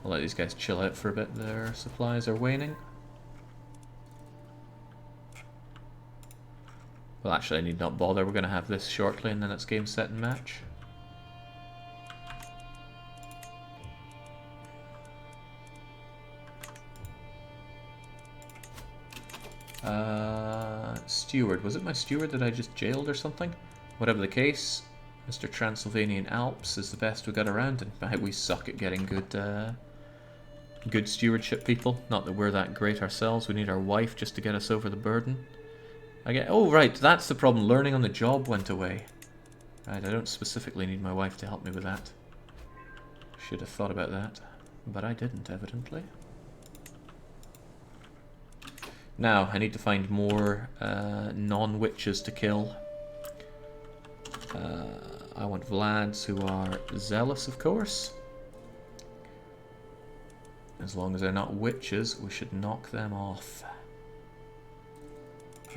I'll let these guys chill out for a bit. Their supplies are waning. Well, actually, I need not bother. We're going to have this shortly, and then it's game, set, and match. Steward. Was it my steward that I just jailed or something? Whatever the case, Mr. Transylvanian Alps is the best we got around, and we suck at getting good stewardship people. Not that we're that great ourselves. We need our wife just to get us over the burden. Oh, right, that's the problem. Learning on the job went away. Right, I don't specifically need my wife to help me with that. Should have thought about that, but I didn't, evidently. Now, I need to find more non-witches to kill. I want Vlads who are zealous, of course. As long as they're not witches, we should knock them off.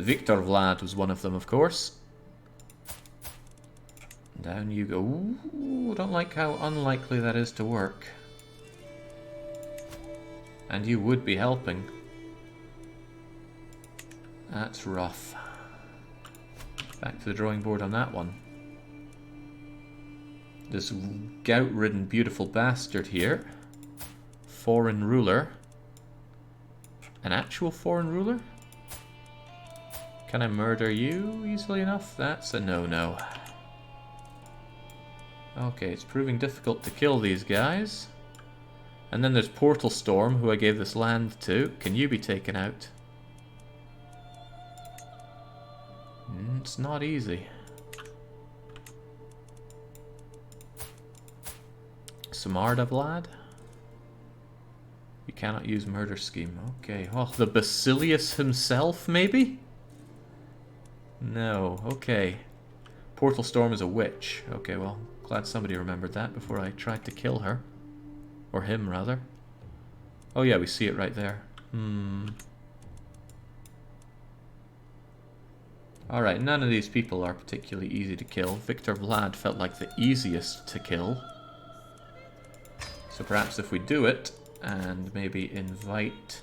Victor Vlad was one of them, of course. Down you go. Ooh, don't like how unlikely that is to work. And you would be helping. That's rough. Back to the drawing board on that one. This gout-ridden beautiful bastard here. Foreign ruler. An actual foreign ruler? Can I murder you easily enough? That's a no-no. Okay, it's proving difficult to kill these guys. And then there's Portal Storm, who I gave this land to. Can you be taken out? It's not easy. Samarda Vlad? You cannot use murder scheme. Okay. Oh, the Basilius himself, maybe? No. Okay. Portal Storm is a witch. Okay, well, glad somebody remembered that before I tried to kill her. Or him, rather. Oh yeah, we see it right there. Alright, none of these people are particularly easy to kill. Victor Vlad felt like the easiest to kill. So perhaps if we do it, and maybe invite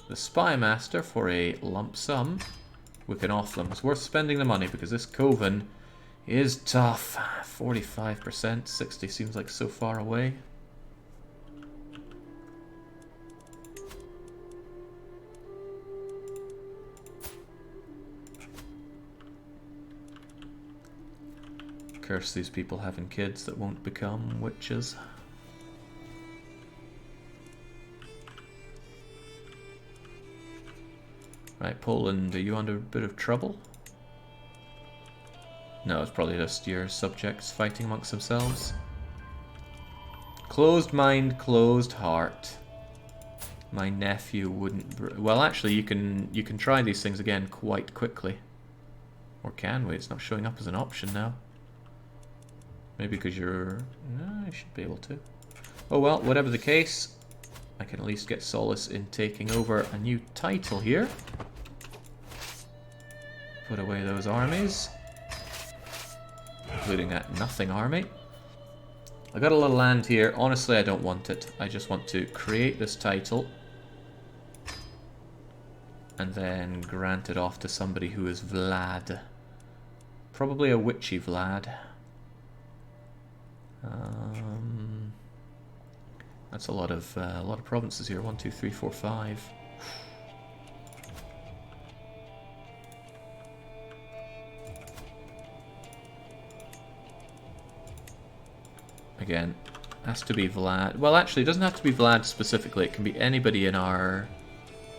the Spy Master for a lump sum, we can off them. It's worth spending the money because this Coven is tough. 45%, 60 seems like so far away. Curse these people having kids that won't become witches. Right, Poland, are you under a bit of trouble? No, it's probably just your subjects fighting amongst themselves. Closed mind, closed heart. My nephew wouldn't... Well, actually, you can try these things again quite quickly. Or can we? It's not showing up as an option now. Maybe because you're... No, you should be able to. Oh well, whatever the case, I can at least get solace in taking over a new title here. Put away those armies. Including that nothing army. I got a little land here. Honestly, I don't want it. I just want to create this title. And then grant it off to somebody who is Vlad. Probably a witchy Vlad. That's a lot of provinces here. 1, 2, 3, 4, 5. Again, has to be Vlad. Well, actually, it doesn't have to be Vlad specifically. It can be anybody in our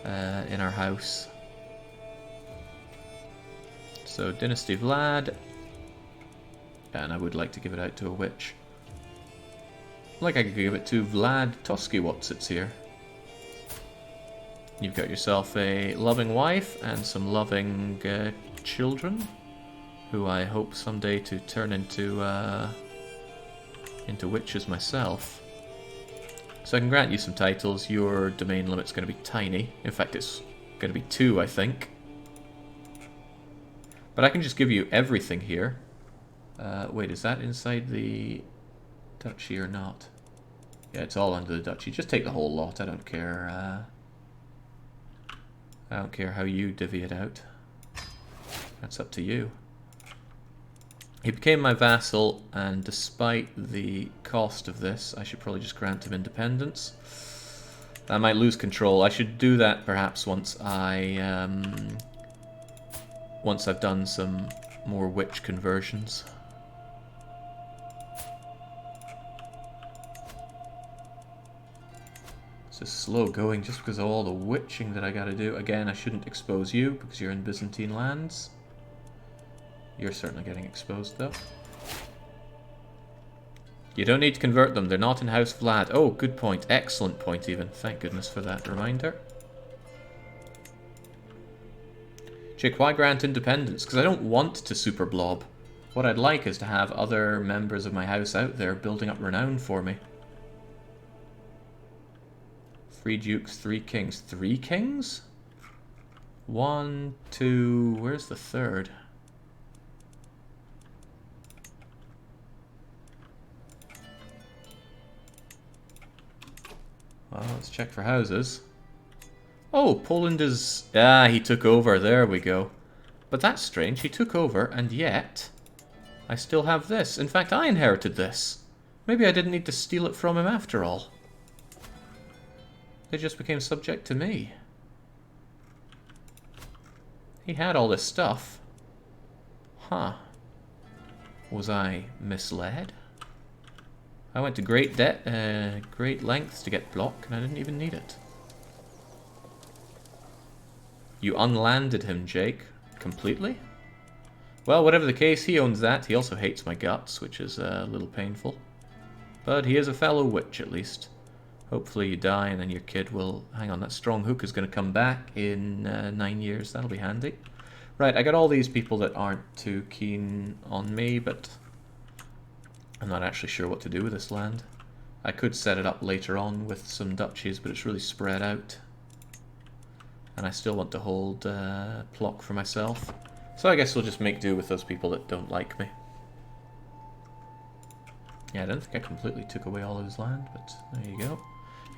house. So Dynasty Vlad, and I would like to give it out to a witch. Like I could give it to Vlad Toskiewicz here. You've got yourself a loving wife and some loving children, who I hope someday to turn into witches myself. So I can grant you some titles. Your domain limit's going to be tiny. In fact, it's going to be 2, I think. But I can just give you everything here. Wait, is that inside the duchy or not? Yeah, it's all under the duchy. Just take the whole lot. I don't care. I don't care how you divvy it out. That's up to you. He became my vassal, and despite the cost of this, I should probably just grant him independence. I might lose control. I should do that perhaps once once I've done some more witch conversions. It's just slow going just because of all the witching that I gotta do. Again, I shouldn't expose you because you're in Byzantine lands. You're certainly getting exposed, though. You don't need to convert them. They're not in House Vlad. Oh, good point. Excellent point, even. Thank goodness for that reminder. Jake, why grant independence? Because I don't want to super blob. What I'd like is to have other members of my house out there building up renown for me. 3 dukes, 3 kings. 3 kings? 1, 2... Where's the third? Well, let's check for houses. Oh, Poland is... Ah, he took over. There we go. But that's strange. He took over, and yet I still have this. In fact, I inherited this. Maybe I didn't need to steal it from him after all. They just became subject to me. He had all this stuff. Huh. Was I misled? I went to great lengths to get block, and I didn't even need it. You unlanded him, Jake. Completely? Well, whatever the case, he owns that. He also hates my guts, which is a little painful. But he is a fellow witch, at least. Hopefully you die, and then your kid will... Hang on, that strong hook is going to come back in 9 years. That'll be handy. Right, I got all these people that aren't too keen on me, but... I'm not actually sure what to do with this land. I could set it up later on with some duchies, but it's really spread out. And I still want to hold Plock for myself. So I guess we'll just make do with those people that don't like me. Yeah, I don't think I completely took away all of his land, but there you go.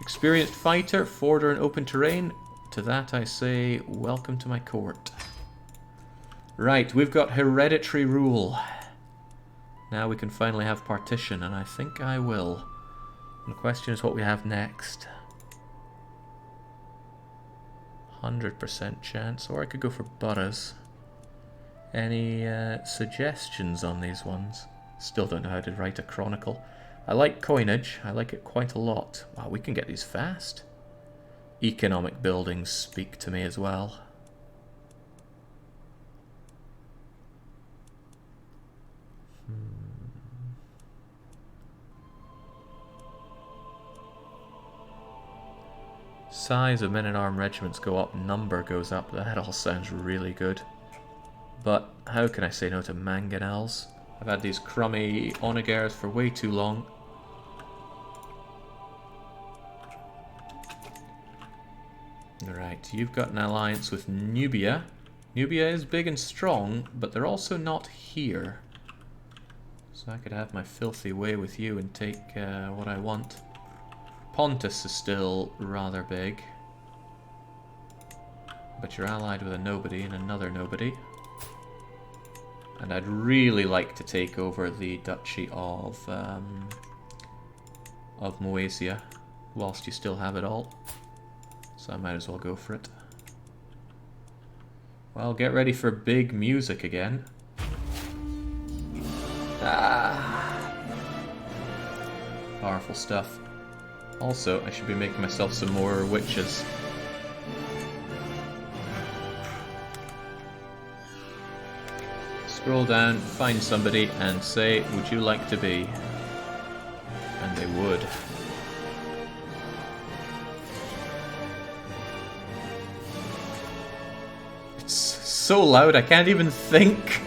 Experienced fighter, forwarder in open terrain. To that I say, welcome to my court. Right, we've got hereditary rule. Now we can finally have partition, and I think I will. And the question is what we have next. 100% chance, or I could go for boroughs. Any suggestions on these ones? Still don't know how to write a chronicle. I like coinage, I like it quite a lot. Wow, we can get these fast. Economic buildings speak to me as well. Size of men-at-arms regiments go up, number goes up. That all sounds really good. But how can I say no to mangonels? I've had these crummy onagers for way too long. Alright, you've got an alliance with Nubia. Nubia is big and strong, but they're also not here. So I could have my filthy way with you and take what I want. Pontus is still rather big. But you're allied with a nobody and another nobody. And I'd really like to take over the Duchy of Moesia, whilst you still have it all. So I might as well go for it. Well, get ready for big music again. Ah! Powerful stuff. Also, I should be making myself some more witches. Scroll down, find somebody, and say, would you like to be? And they would. It's so loud, I can't even think.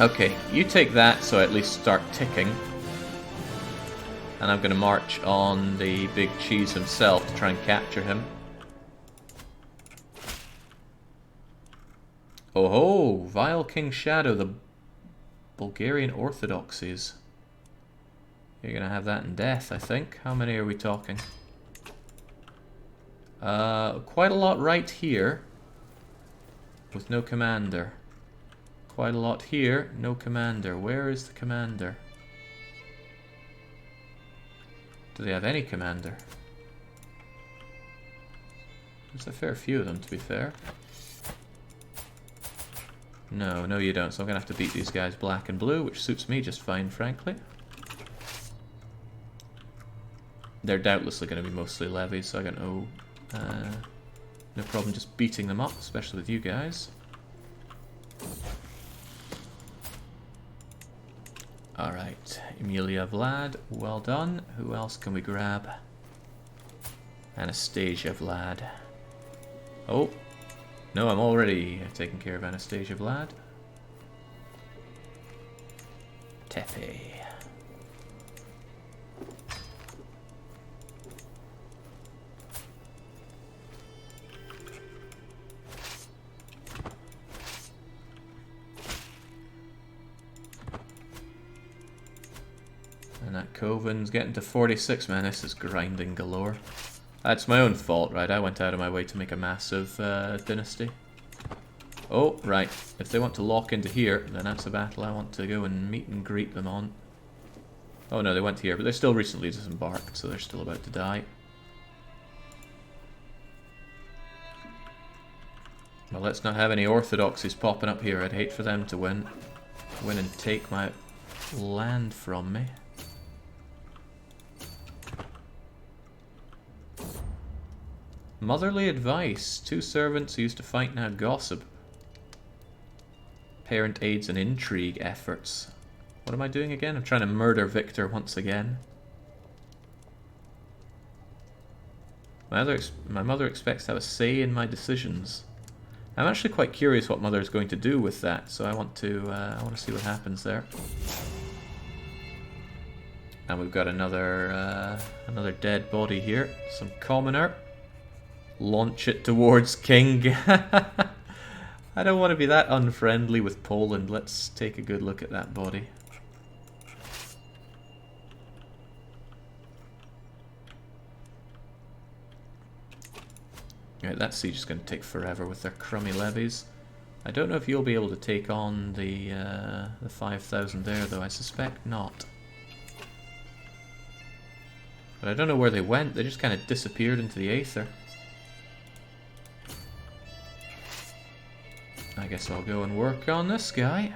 Okay, you take that so I at least start ticking. And I'm going to march on the big cheese himself to try and capture him. Oh ho! Vile King Shadow, the Bulgarian Orthodoxies. You're going to have that in death, I think. How many are we talking? Quite a lot right here. With no commander. Quite a lot here, no commander. Where is the commander? Do they have any commander? There's a fair few of them, to be fair. No, no you don't, so I'm going to have to beat these guys black and blue, which suits me just fine, frankly. They're doubtlessly going to be mostly levies, so I got no problem just beating them up, especially with you guys. Alright, Emilia Vlad, well done. Who else can we grab? Anastasia Vlad. Oh, no, I'm already taking care of Anastasia Vlad. Tepe. And that Coven's getting to 46, man. This is grinding galore. That's my own fault, right? I went out of my way to make a massive dynasty. Oh, right. If they want to lock into here, then that's a battle I want to go and meet and greet them on. Oh no, they went here, but they're still recently disembarked, so they're still about to die. Well, let's not have any orthodoxies popping up here. I'd hate for them to win and take my land from me. Motherly advice. 2 servants who used to fight now gossip. Parent aids and intrigue efforts. What am I doing again? I'm trying to murder Victor once again. My mother expects to have a say in my decisions. I'm actually quite curious what Mother is going to do with that, so I want to see what happens there. And we've got another dead body here. Some commoner. Launch it towards King. I don't want to be that unfriendly with Poland. Let's take a good look at that body. Right, that siege is going to take forever with their crummy levies. I don't know if you'll be able to take on the 5,000 there, though. I suspect not. But I don't know where they went. They just kind of disappeared into the aether. I guess I'll go and work on this guy.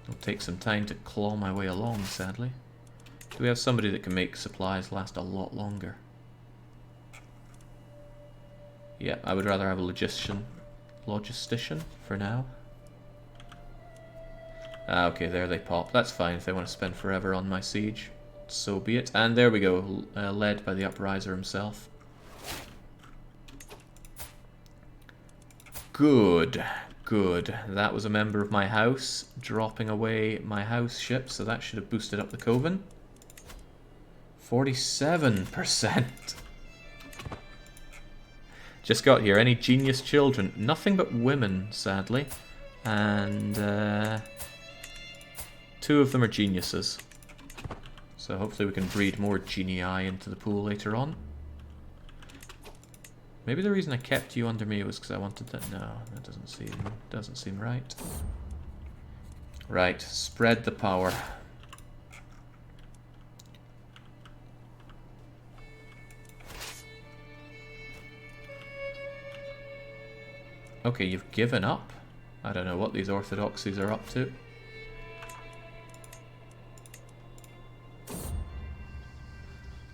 It'll take some time to claw my way along, sadly. Do we have somebody that can make supplies last a lot longer? Yeah, I would rather have a logistician for now. Ah, okay, there they pop. That's fine if they want to spend forever on my siege. So be it. And there we go, led by the Upriser himself. Good, good. That was a member of my house dropping away my house ship, so that should have boosted up the Coven. 47%. Just got here. Any genius children? Nothing but women, sadly. And 2 of them are geniuses. So hopefully we can breed more genii into the pool later on. Maybe the reason I kept you under me was because I wanted that. No, that doesn't seem right. Right, spread the power. Okay, you've given up. I don't know what these orthodoxies are up to.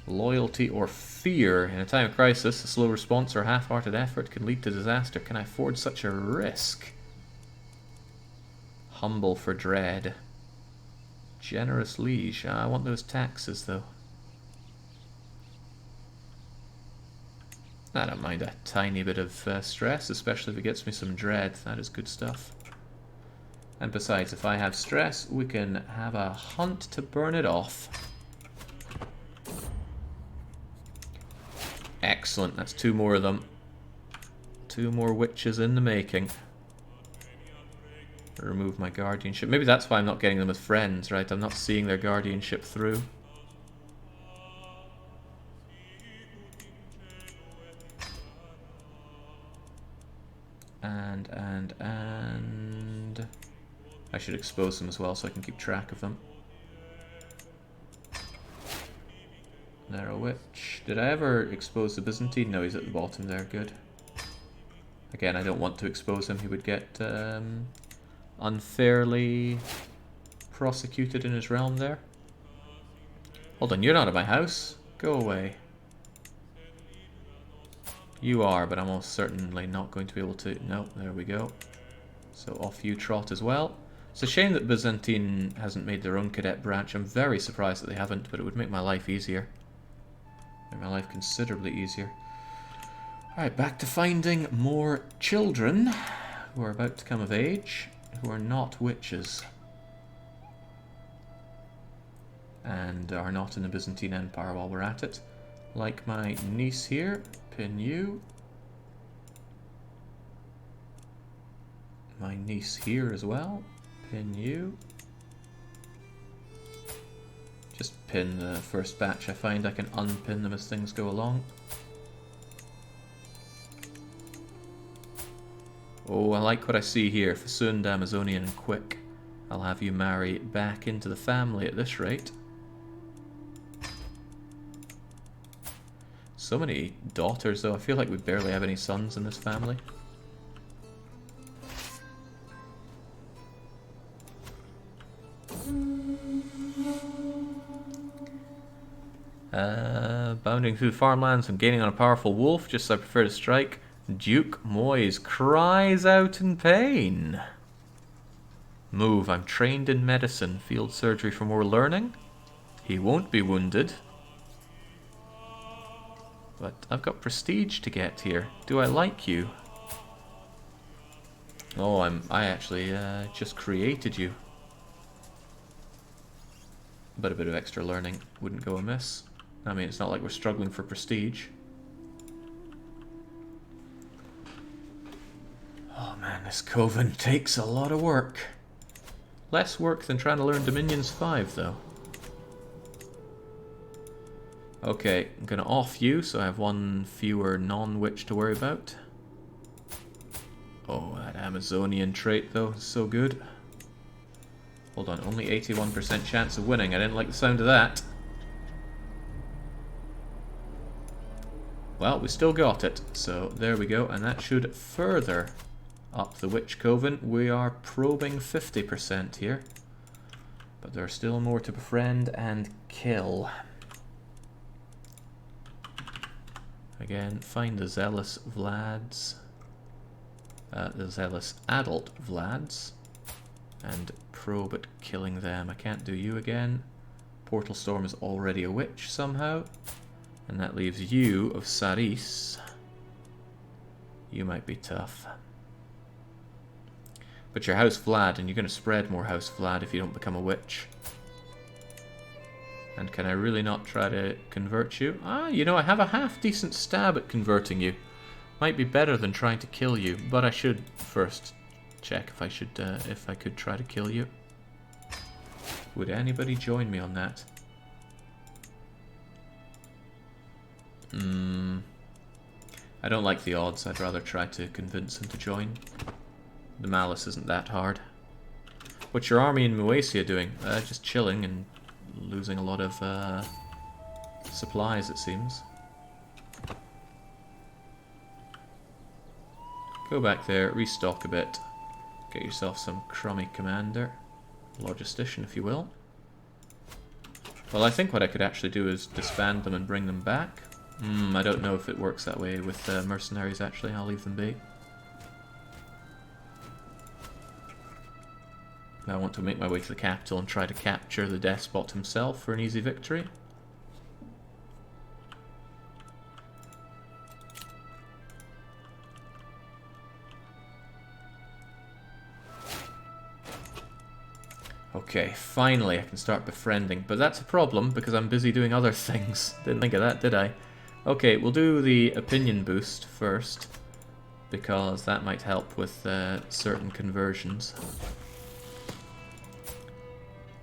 Loyalty or fear. In a time of crisis, a slow response or half-hearted effort can lead to disaster. Can I afford such a risk? Humble for dread. Generous liege. I want those taxes, though. I don't mind a tiny bit of stress, especially if it gets me some dread. That is good stuff. And besides, if I have stress, we can have a hunt to burn it off. Excellent, that's 2 more of them. 2 more witches in the making. Remove my guardianship. Maybe that's why I'm not getting them as friends, right? I'm not seeing their guardianship through. And... I should expose them as well so I can keep track of them. Narrow Witch. Did I ever expose the Byzantine? No, he's at the bottom there. Good. Again, I don't want to expose him. He would get unfairly prosecuted in his realm there. Hold on, you're not at my house. Go away. You are, but I'm almost certainly not going to be able to... No, there we go. So off you trot as well. It's a shame that Byzantine hasn't made their own cadet branch. I'm very surprised that they haven't, but it would make my life easier. Make my life considerably easier. Alright, back to finding more children who are about to come of age, who are not witches. And are not in the Byzantine Empire while we're at it. Like my niece here, pin you. My niece here as well, pin you. Just pin the first batch. I find I can unpin them as things go along. Oh, I like what I see here. Fasoon, Amazonian, and Quick. I'll have you marry back into the family at this rate. So many daughters, though. I feel like we barely have any sons in this family. Bounding through the farmlands and gaining on a powerful wolf, just as I prefer to strike. Duke Moyes cries out in pain. Move, I'm trained in medicine. Field surgery for more learning. He won't be wounded. But I've got prestige to get here. Do I like you? Oh, I actually just created you. But a bit of extra learning wouldn't go amiss. I mean, it's not like we're struggling for prestige. Oh man, this coven takes a lot of work. Less work than trying to learn Dominions 5, though. Okay, I'm going to off you, so I have 1 fewer non-witch to worry about. Oh, that Amazonian trait, though, is so good. Hold on, only 81% chance of winning. I didn't like the sound of that. Well, we still got it, so there we go, and that should further up the Witch Coven. We are probing 50% here, but there are still more to befriend and kill. Again, find the zealous Vlads, the zealous adult Vlads, and probe at killing them. I can't do you again. Portal Storm is already a witch somehow. And that leaves you of Saris. You might be tough. But you're House Vlad, and you're going to spread more House Vlad if you don't become a witch. And can I really not try to convert you? Ah, you know, I have a half-decent stab at converting you. Might be better than trying to kill you, but I should first check if I could try to kill you. Would anybody join me on that? I don't like the odds. I'd rather try to convince him to join. The malice isn't that hard. What's your army in Moesia doing? Just chilling and losing a lot of supplies, it seems. Go back there, restock a bit. Get yourself some crummy commander. Logistician, if you will. Well, I think what I could actually do is disband them and bring them back. I don't know if it works that way with mercenaries, actually. I'll leave them be. I want to make my way to the capital and try to capture the despot himself for an easy victory. Okay, finally I can start befriending. But that's a problem because I'm busy doing other things. Didn't think of that, did I? Okay, we'll do the opinion boost first, because that might help with certain conversions.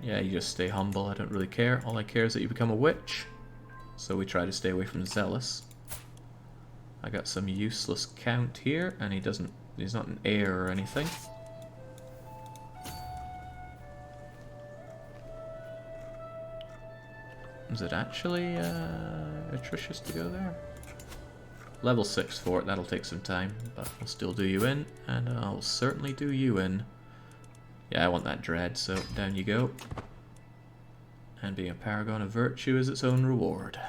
Yeah, you just stay humble, I don't really care. All I care is that you become a witch. So we try to stay away from zealous. I got some useless count here, and he's not an heir or anything. Is it actually atrocious to go there? Level 6 for it, that'll take some time, but we'll still do you in, and I'll certainly do you in. Yeah, I want that dread, so down you go. And being a paragon of virtue is its own reward.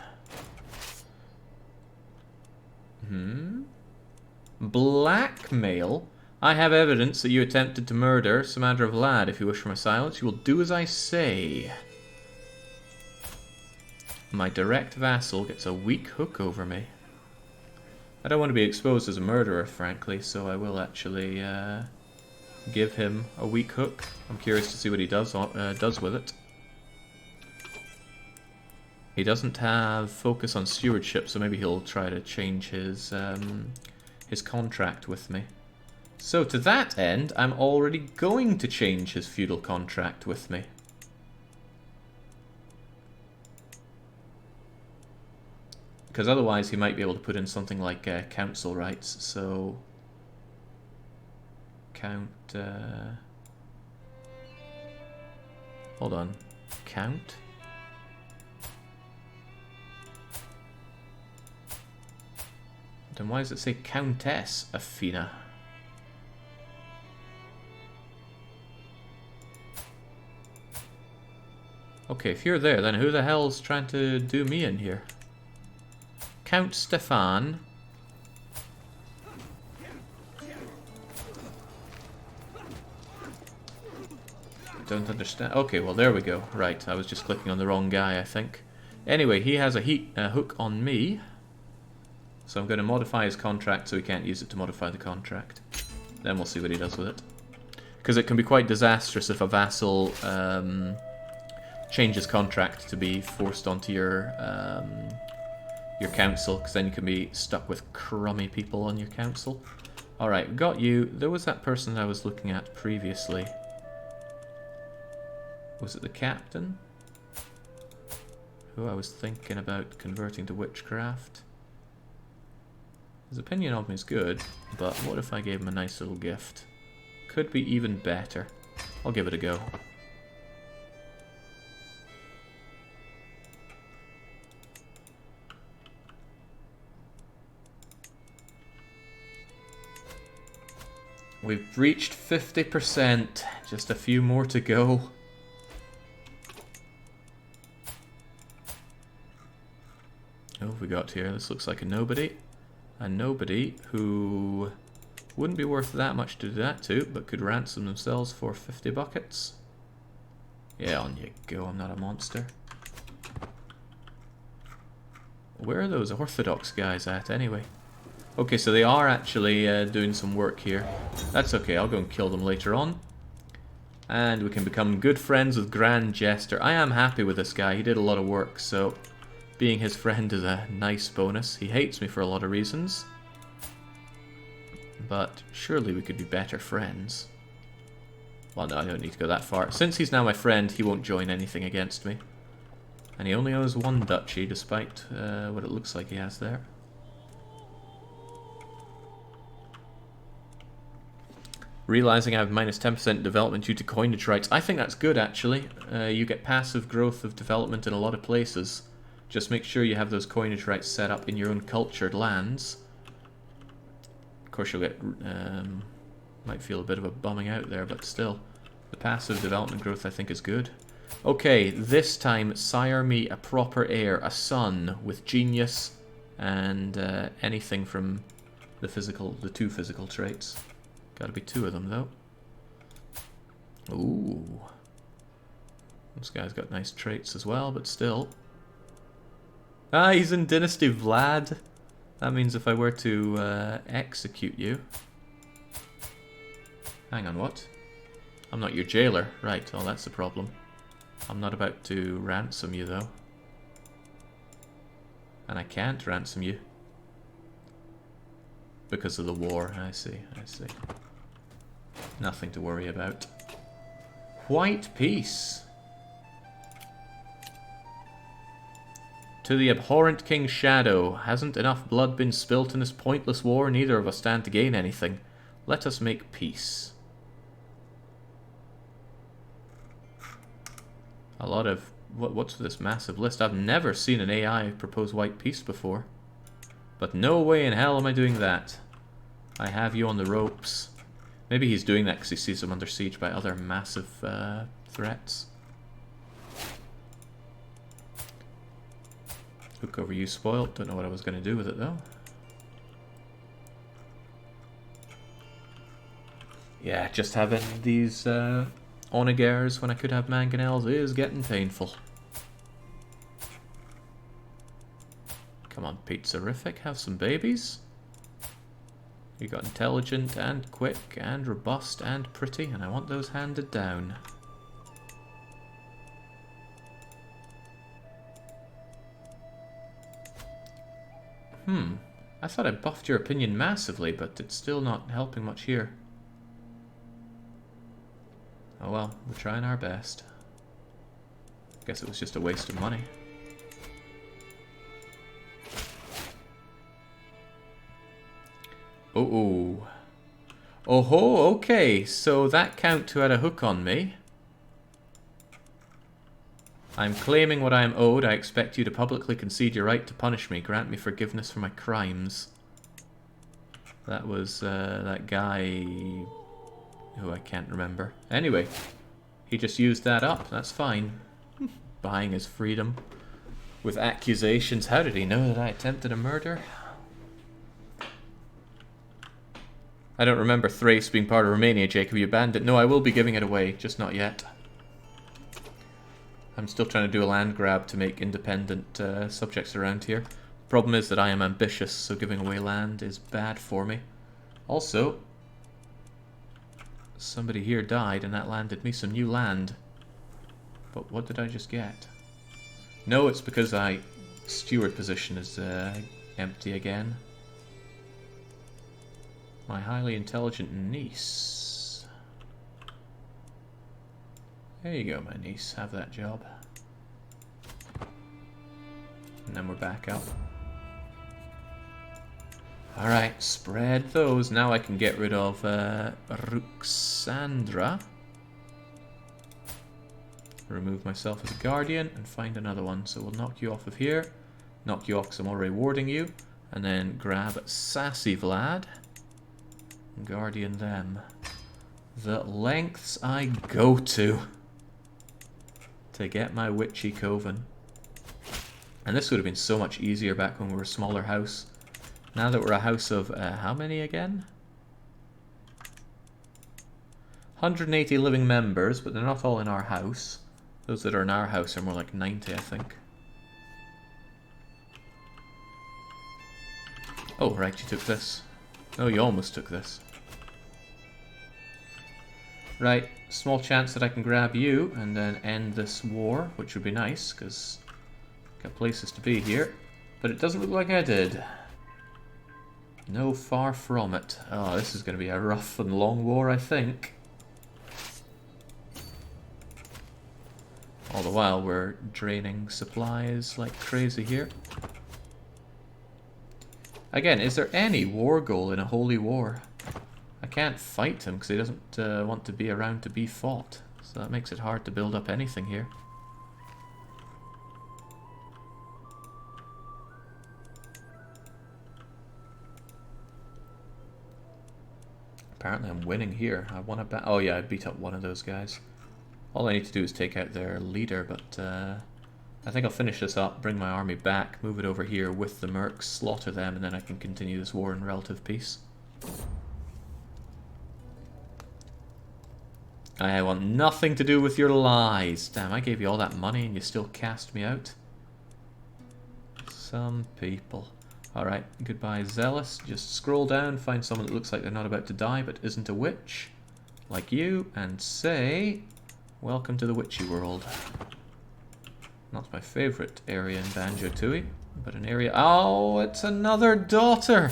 Blackmail? I have evidence that you attempted to murder Samandra of Lad. If you wish for my silence, you will do as I say. My direct vassal gets a weak hook over me. I don't want to be exposed as a murderer, frankly, so I will actually give him a weak hook. I'm curious to see what he does with it. He doesn't have focus on stewardship, so maybe he'll try to change his contract with me. So to that end, I'm already going to change his feudal contract with me. Because otherwise he might be able to put in something like council rights, so... Hold on. Count? Then why does it say Countess Athena? Okay, if you're there, then who the hell's trying to do me in here? Count Stefan. Don't understand. Okay, well there we go. Right, I was just clicking on the wrong guy, I think. Anyway, he has a hook on me. So I'm going to modify his contract so he can't use it to modify the contract. Then we'll see what he does with it. Because it can be quite disastrous if a vassal changes contract to be forced onto your council, because then you can be stuck with crummy people on your council. Alright, got you. There was that person I was looking at previously. Was it the captain? Who I was thinking about converting to witchcraft. His opinion of me is good, but what if I gave him a nice little gift? Could be even better. I'll give it a go. We've reached 50%. Just a few more to go. Who have we got here? This looks like a nobody. A nobody who wouldn't be worth that much to do that to, but could ransom themselves for 50 buckets. Yeah, on you go, I'm not a monster. Where are those Orthodox guys at, anyway? Okay, so they are actually doing some work here. That's okay, I'll go and kill them later on. And we can become good friends with Grand Jester. I am happy with this guy, he did a lot of work, so... being his friend is a nice bonus. He hates me for a lot of reasons. But surely we could be better friends. Well, no, I don't need to go that far. Since he's now my friend, he won't join anything against me. And he only owes one duchy, despite what it looks like he has there. Realizing I have minus 10% development due to coinage rights. I think that's good, actually. You get passive growth of development in a lot of places. Just make sure you have those coinage rights set up in your own cultured lands. Of course you'll get... might feel a bit of a bumming out there, but still. The passive development growth I think is good. Okay, this time sire me a proper heir, a son with genius and anything from the two physical traits. Gotta be 2 of them though. Ooh. This guy's got nice traits as well, but still. Ah, he's in Dynasty Vlad. That means if I were to execute you... Hang on, what? I'm not your jailer. Right, well that's the problem. I'm not about to ransom you though. And I can't ransom you. Because of the war. I see, I see. Nothing to worry about. White peace. To the abhorrent King's shadow. Hasn't enough blood been spilt in this pointless war? Neither of us stand to gain anything. Let us make peace. A lot of... What's this massive list? I've never seen an AI propose white peace before. But no way in hell am I doing that. I have you on the ropes. Maybe he's doing that because he sees them under siege by other massive threats. Look over you spoiled. Don't know what I was going to do with it though. Yeah, just having these onagers when I could have mangonels is getting painful. Come on, Pizzarific, have some babies. You got intelligent and quick and robust and pretty, and I want those handed down. I thought I buffed your opinion massively, but it's still not helping much here. Oh well, we're trying our best. Guess it was just a waste of money. Oh. Oh ho, okay, so that count who had a hook on me. I'm claiming what I am owed. I expect you to publicly concede your right to punish me. Grant me forgiveness for my crimes. That was that guy who I can't remember. Anyway, he just used that up. That's fine. Buying his freedom with accusations. How did he know that I attempted a murder? I don't remember Thrace being part of Romania, Jacob. You banned it. No, I will be giving it away, just not yet. I'm still trying to do a land grab to make independent subjects around here. Problem is that I am ambitious, so giving away land is bad for me. Also, somebody here died and that landed me some new land. But what did I just get? No, it's because my steward position is empty again. My highly intelligent niece. There you go, my niece. Have that job. And then we're back up. Alright, spread those. Now I can get rid of Ruxandra. Remove myself as a guardian and find another one. So we'll knock you off of here. Knock you off because I'm already warding you. And then grab Sassy Vlad. Guardian them. The lengths I go to get my witchy coven. And this would have been so much easier back when we were a smaller house. Now that we're a house of, how many again? 180 living members, but they're not all in our house. Those that are in our house are more like 90, I think. Oh, right, you took this. Oh, you almost took this. Right, small chance that I can grab you and then end this war, which would be nice, because got places to be here. But it doesn't look like I did. No, far from it. Oh, this is going to be a rough and long war, I think. All the while, we're draining supplies like crazy here. Again, is there any war goal in a holy war? I can't fight him because he doesn't want to be around to be fought. So that makes it hard to build up anything here. Apparently I'm winning here. I want to oh yeah, I beat up one of those guys. All I need to do is take out their leader, but I think I'll finish this up, bring my army back, move it over here with the mercs, slaughter them, and then I can continue this war in relative peace. I want nothing to do with your lies. Damn, I gave you all that money and you still cast me out. Some people. Alright, goodbye Zealous. Just scroll down, find someone that looks like they're not about to die but isn't a witch. like you and say, welcome to the witchy world. Not my favourite area in Banjo-Tooie, but an area... Oh, it's another daughter!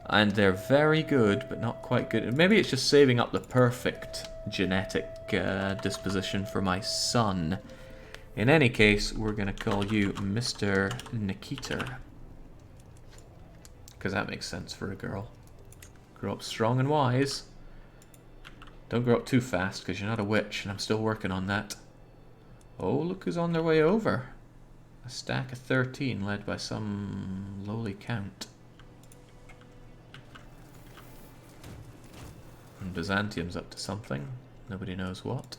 And they're very good, but not quite good. Maybe it's just saving up the perfect genetic disposition for my son. In any case, we're going to call you Mr. Nikita. Because that makes sense for a girl. Grow up strong and wise. Don't grow up too fast, because you're not a witch, and I'm still working on that. Oh, look who's on their way over. A stack of 13 led by some lowly count. And Byzantium's up to something. Nobody knows what.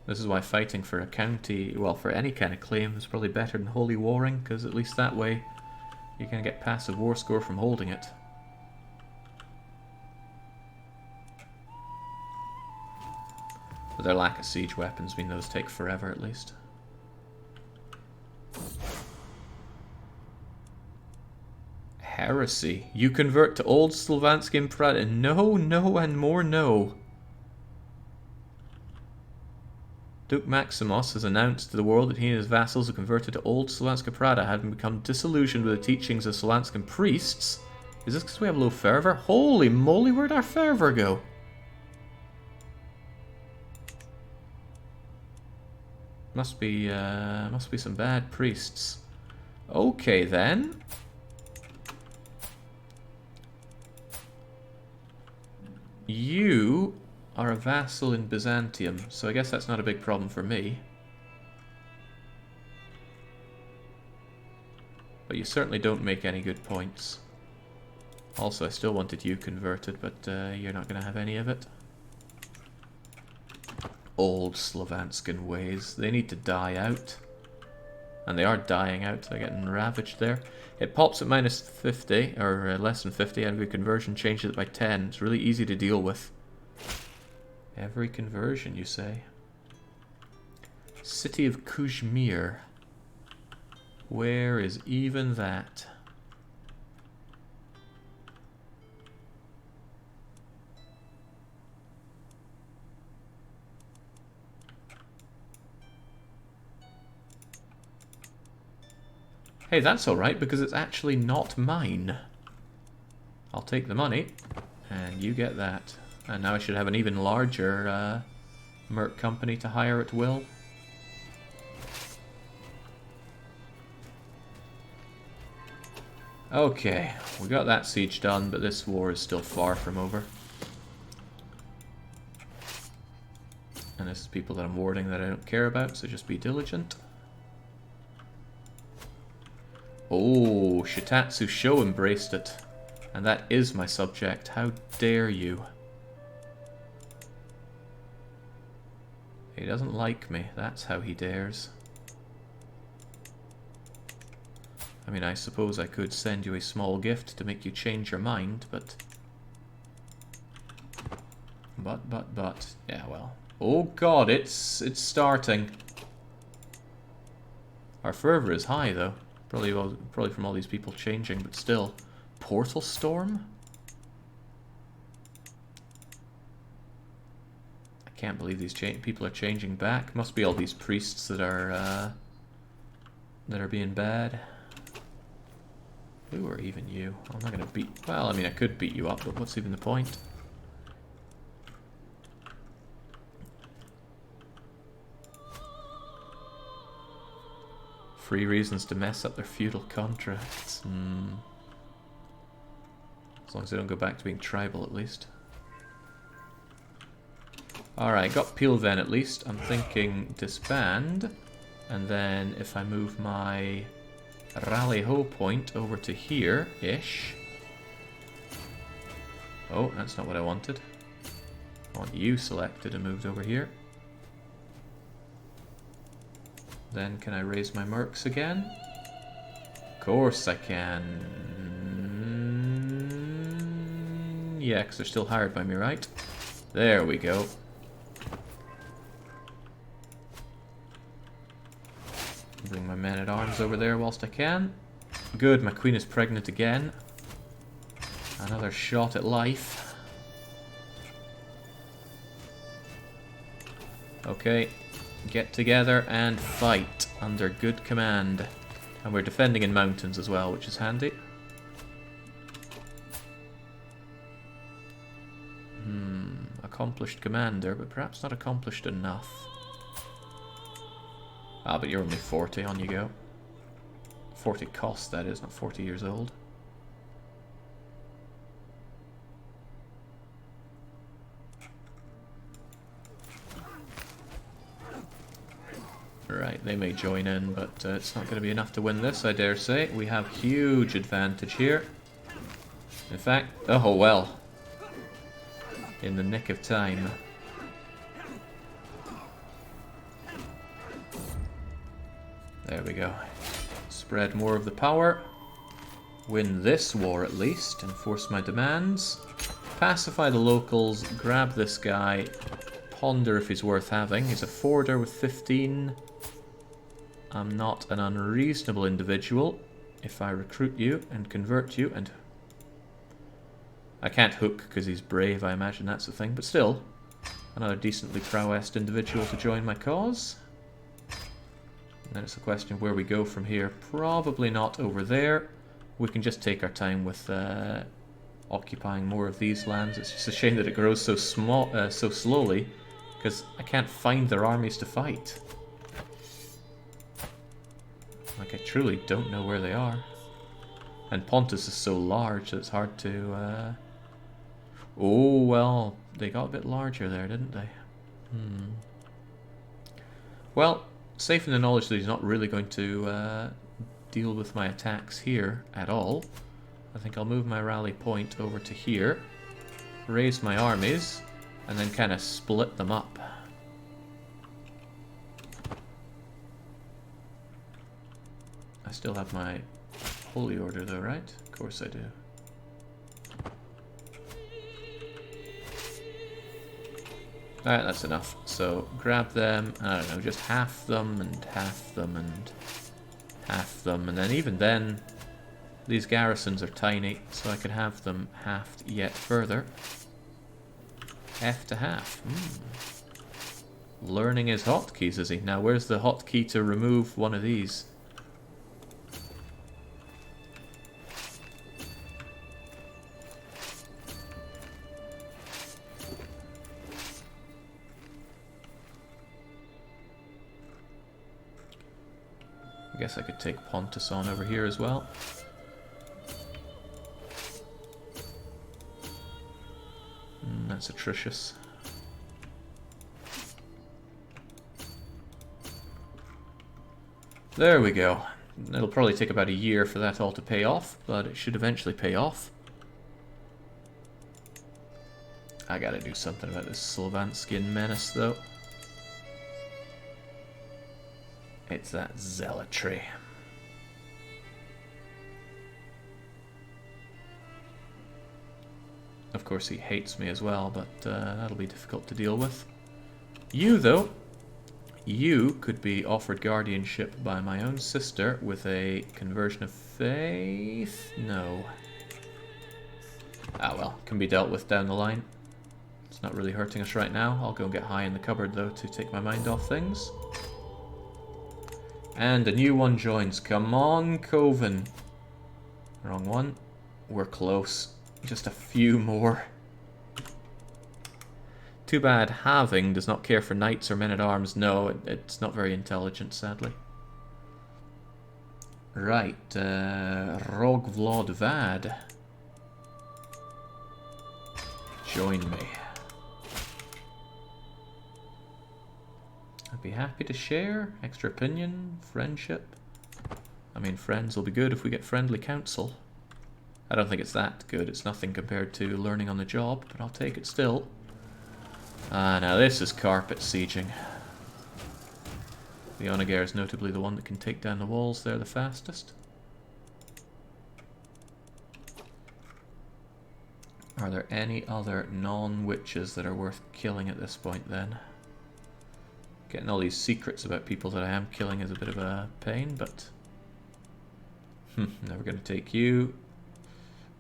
This is why fighting for a county, well, for any kind of claim is probably better than holy warring, because at least that way you can get passive war score from holding it. But their lack of siege weapons mean those take forever at least. Heresy. You convert to Old Slovansk Imperata. No, no, and more no. Duke Maximos has announced to the world that he and his vassals who converted to Old Slovansk Imperata have become disillusioned with the teachings of Slovanskan priests. Is this because we have low fervor? Holy moly, where'd our fervor go? Must be some bad priests. Okay then. You are a vassal in Byzantium, so I guess that's not a big problem for me. But you certainly don't make any good points. Also, I still wanted you converted, but you're not going to have any of it. Old Slovanskan ways. They need to die out. And they are dying out. They're getting ravaged there. It pops at minus 50, or less than 50. Every conversion changes it by 10. It's really easy to deal with. Every conversion, you say? City of Kuzmir. Where is even that? Hey, that's alright, because it's actually not mine. I'll take the money, and you get that. And now I should have an even larger merc company to hire at will. Okay, we got that siege done, but this war is still far from over. And this is people that I'm warding that I don't care about, so just be diligent. Oh, Shitatsu Sho embraced it. And that is my subject. How dare you? He doesn't like me. That's how he dares. I mean, I suppose I could send you a small gift to make you change your mind, but... Yeah, well. Oh god, it's starting. Our fervor is high, though. Probably from all these people changing, but still. Portal Storm? I can't believe these people are changing back. Must be all these priests that are being bad. Who or even you? I'm not gonna beat... Well, I mean, I could beat you up, but what's even the point? Free reasons to mess up their feudal contracts. As long as they don't go back to being tribal, at least. Alright, got Pilven at least. I'm thinking disband. And then if I move my rally ho point over to here-ish. Oh, that's not what I wanted. I want you selected and moved over here. Then can I raise my mercs again? Of course I can. Yeah, because they're still hired by me, right? There we go. Bring my men-at-arms over there whilst I can. Good, my queen is pregnant again. Another shot at life. Okay, get together and fight under good command. And we're defending in mountains as well, which is handy. Accomplished commander, but perhaps not accomplished enough. Ah, but you're only 40, on you go. 40 cost, that is, not 40 years old. Right, they may join in, but it's not going to be enough to win this, I dare say. We have huge advantage here. In fact, oh well. In the nick of time. There we go. Spread more of the power. Win this war at least. Enforce my demands. Pacify the locals. Grab this guy. Ponder if he's worth having. He's a forder with 15. I'm not an unreasonable individual if I recruit you and convert you, and I can't hook because he's brave, I imagine that's the thing, but still, another decently prowessed individual to join my cause. And then it's a question of where we go from here. Probably not over there. We can just take our time with occupying more of these lands. It's just a shame that it grows so so slowly, because I can't find their armies to fight. Like, I truly don't know where they are. And Pontus is so large that it's hard to... Oh, well, they got a bit larger there, didn't they? Well, safe in the knowledge that he's not really going to deal with my attacks here at all. I think I'll move my rally point over to here, raise my armies, and then kind of split them up. I still have my holy order though, right? Of course I do. Alright, that's enough. So grab them, I don't know, just half them and half them and half them, and then even then these garrisons are tiny, so I can have them halved yet further. Half to half. Learning his hotkeys, is he? Now where's the hotkey to remove one of these? I guess I could take Pontus on over here as well. That's atrocious. There we go. It'll probably take about a year for that all to pay off, but it should eventually pay off. I gotta do something about this Slovanskian menace, though. It's that zealotry. Of course he hates me as well, but that'll be difficult to deal with. You, though, you could be offered guardianship by my own sister with a conversion of faith? No. Ah well, can be dealt with down the line. It's not really hurting us right now. I'll go and get high in the cupboard, though, to take my mind off things. And a new one joins. Come on, Coven. Wrong one. We're close. Just a few more. Too bad Having does not care for knights or men-at-arms. No, it's not very intelligent, sadly. Right. Rogvlod Vad. Join me. I'd be happy to share. Extra opinion, friendship. I mean, friends will be good if we get friendly counsel. I don't think it's that good. It's nothing compared to learning on the job, but I'll take it still. Ah, now this is carpet sieging. The Onager is notably the one that can take down the walls there the fastest. Are there any other non-witches that are worth killing at this point, then? Getting all these secrets about people that I am killing is a bit of a pain, but... never going to take you.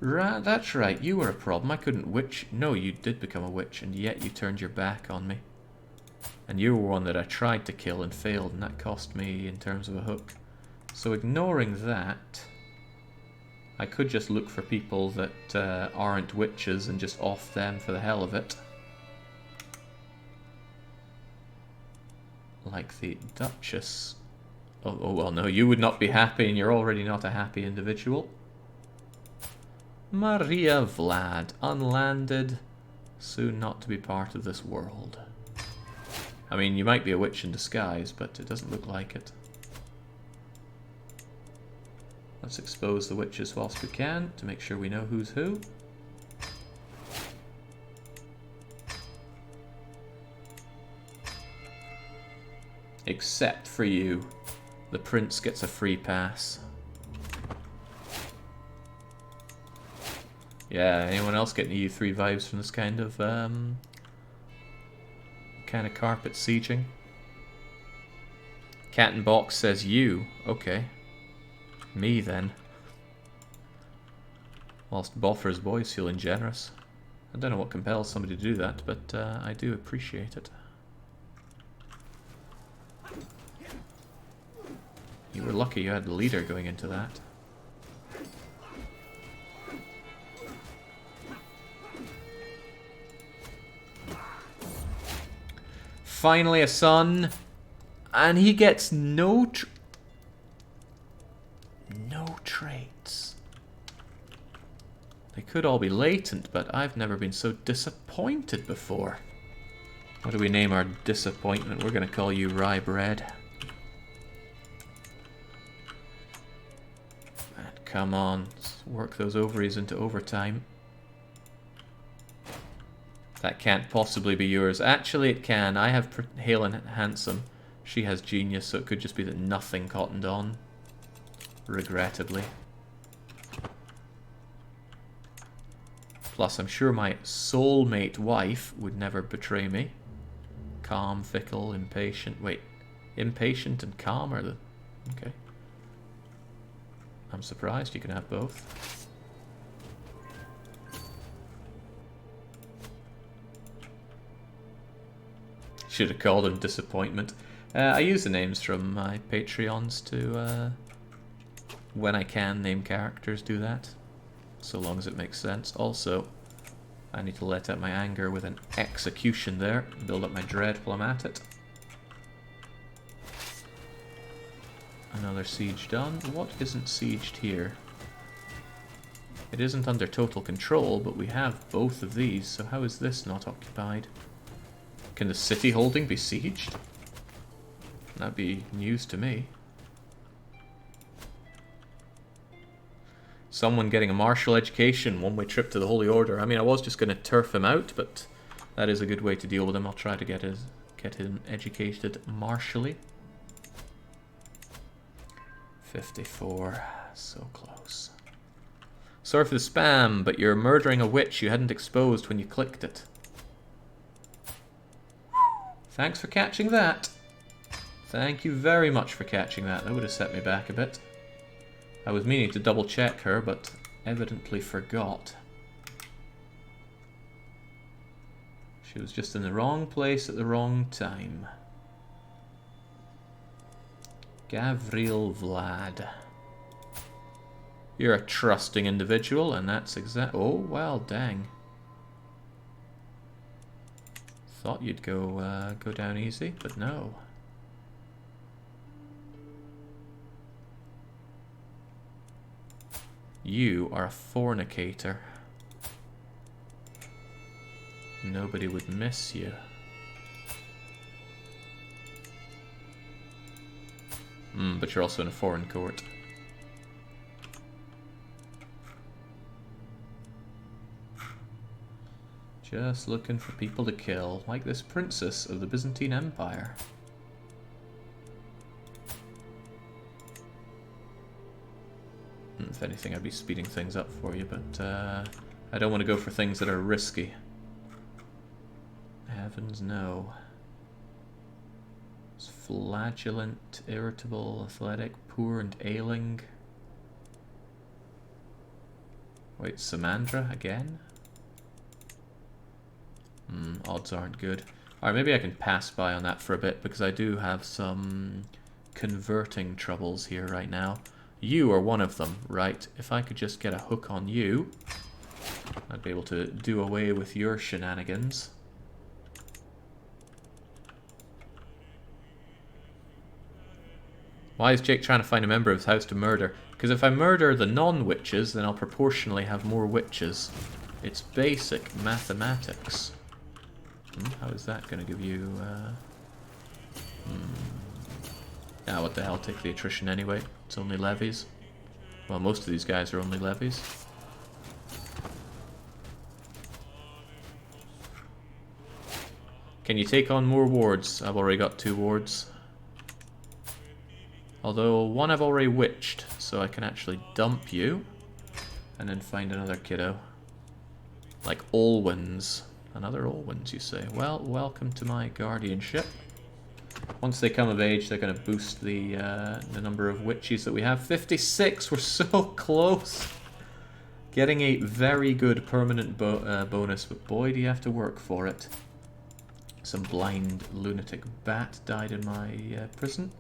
Right, that's right, you were a problem. I couldn't witch. No, you did become a witch, and yet you turned your back on me. And you were one that I tried to kill and failed, and that cost me in terms of a hook. So ignoring that, I could just look for people that aren't witches and just off them for the hell of it. Like the Duchess. Oh well, no, you would not be happy, and you're already not a happy individual. Maria Vlad, unlanded, soon not to be part of this world. I mean, you might be a witch in disguise, but it doesn't look like it. Let's expose the witches whilst we can, to make sure we know who's who. Except for you. The prince gets a free pass. Yeah, anyone else getting EU3 vibes from this kind of carpet sieging? Cat and Box says you. Okay. Me then. Whilst Boffer's boy's feeling generous. I don't know what compels somebody to do that, but I do appreciate it. You were lucky you had the leader going into that. Finally a son, and he gets no traits. They could all be latent, but I've never been so disappointed before. What do we name our disappointment? We're going to call you Rye Bread. And come on, let's work those ovaries into overtime. That can't possibly be yours. Actually, it can. I have Hale and Handsome. She has Genius, so it could just be that nothing cottoned on. Regrettably. Plus, I'm sure my soulmate wife would never betray me. Calm, fickle, impatient. Wait, impatient and calm are the... Okay. I'm surprised you can have both. Should have called him Disappointment. I use the names from my Patreons to, when I can name characters, do that. So long as it makes sense. Also, I need to let out my anger with an execution there. Build up my dread while I'm at it. Another siege done. What isn't sieged here? It isn't under total control, but we have both of these, so how is this not occupied? Can the city holding be sieged? That'd be news to me. Someone getting a martial education, one-way trip to the Holy Order. I mean, I was just going to turf him out, but that is a good way to deal with him. I'll try to get him educated martially. 54, so close. Sorry for the spam, but you're murdering a witch you hadn't exposed when you clicked it. Thanks for catching that. Thank you very much for catching that. That would have set me back a bit. I was meaning to double check her, but evidently forgot. She was just in the wrong place at the wrong time. Gavril Vlad. You're a trusting individual, and that's oh, well, dang. Thought you'd go down easy, but no. You are a fornicator. Nobody would miss you. But you're also in a foreign court. Just looking for people to kill, like this princess of the Byzantine Empire. If anything, I'd be speeding things up for you, but I don't want to go for things that are risky. Heavens no. It's flagellant, irritable, athletic, poor and ailing. Wait, Samandra again? Odds aren't good. Alright, maybe I can pass by on that for a bit, because I do have some converting troubles here right now. You are one of them, right? If I could just get a hook on you, I'd be able to do away with your shenanigans. Why is Jake trying to find a member of his house to murder? Because if I murder the non-witches, then I'll proportionally have more witches. It's basic mathematics. How is that going to give you... Ah, what the hell, take the attrition anyway. It's only levies. Well, most of these guys are only levies. Can you take on more wards? I've already got 2 wards. Although, one I've already witched, so I can actually dump you. And then find another kiddo. Like Olwyn's. Another Olwyn's, you say? Well, welcome to my guardianship. Once they come of age, they're going to boost the number of witches that we have. 56! We're so close! Getting a very good permanent bonus, but boy, do you have to work for it. Some blind lunatic bat died in my prison.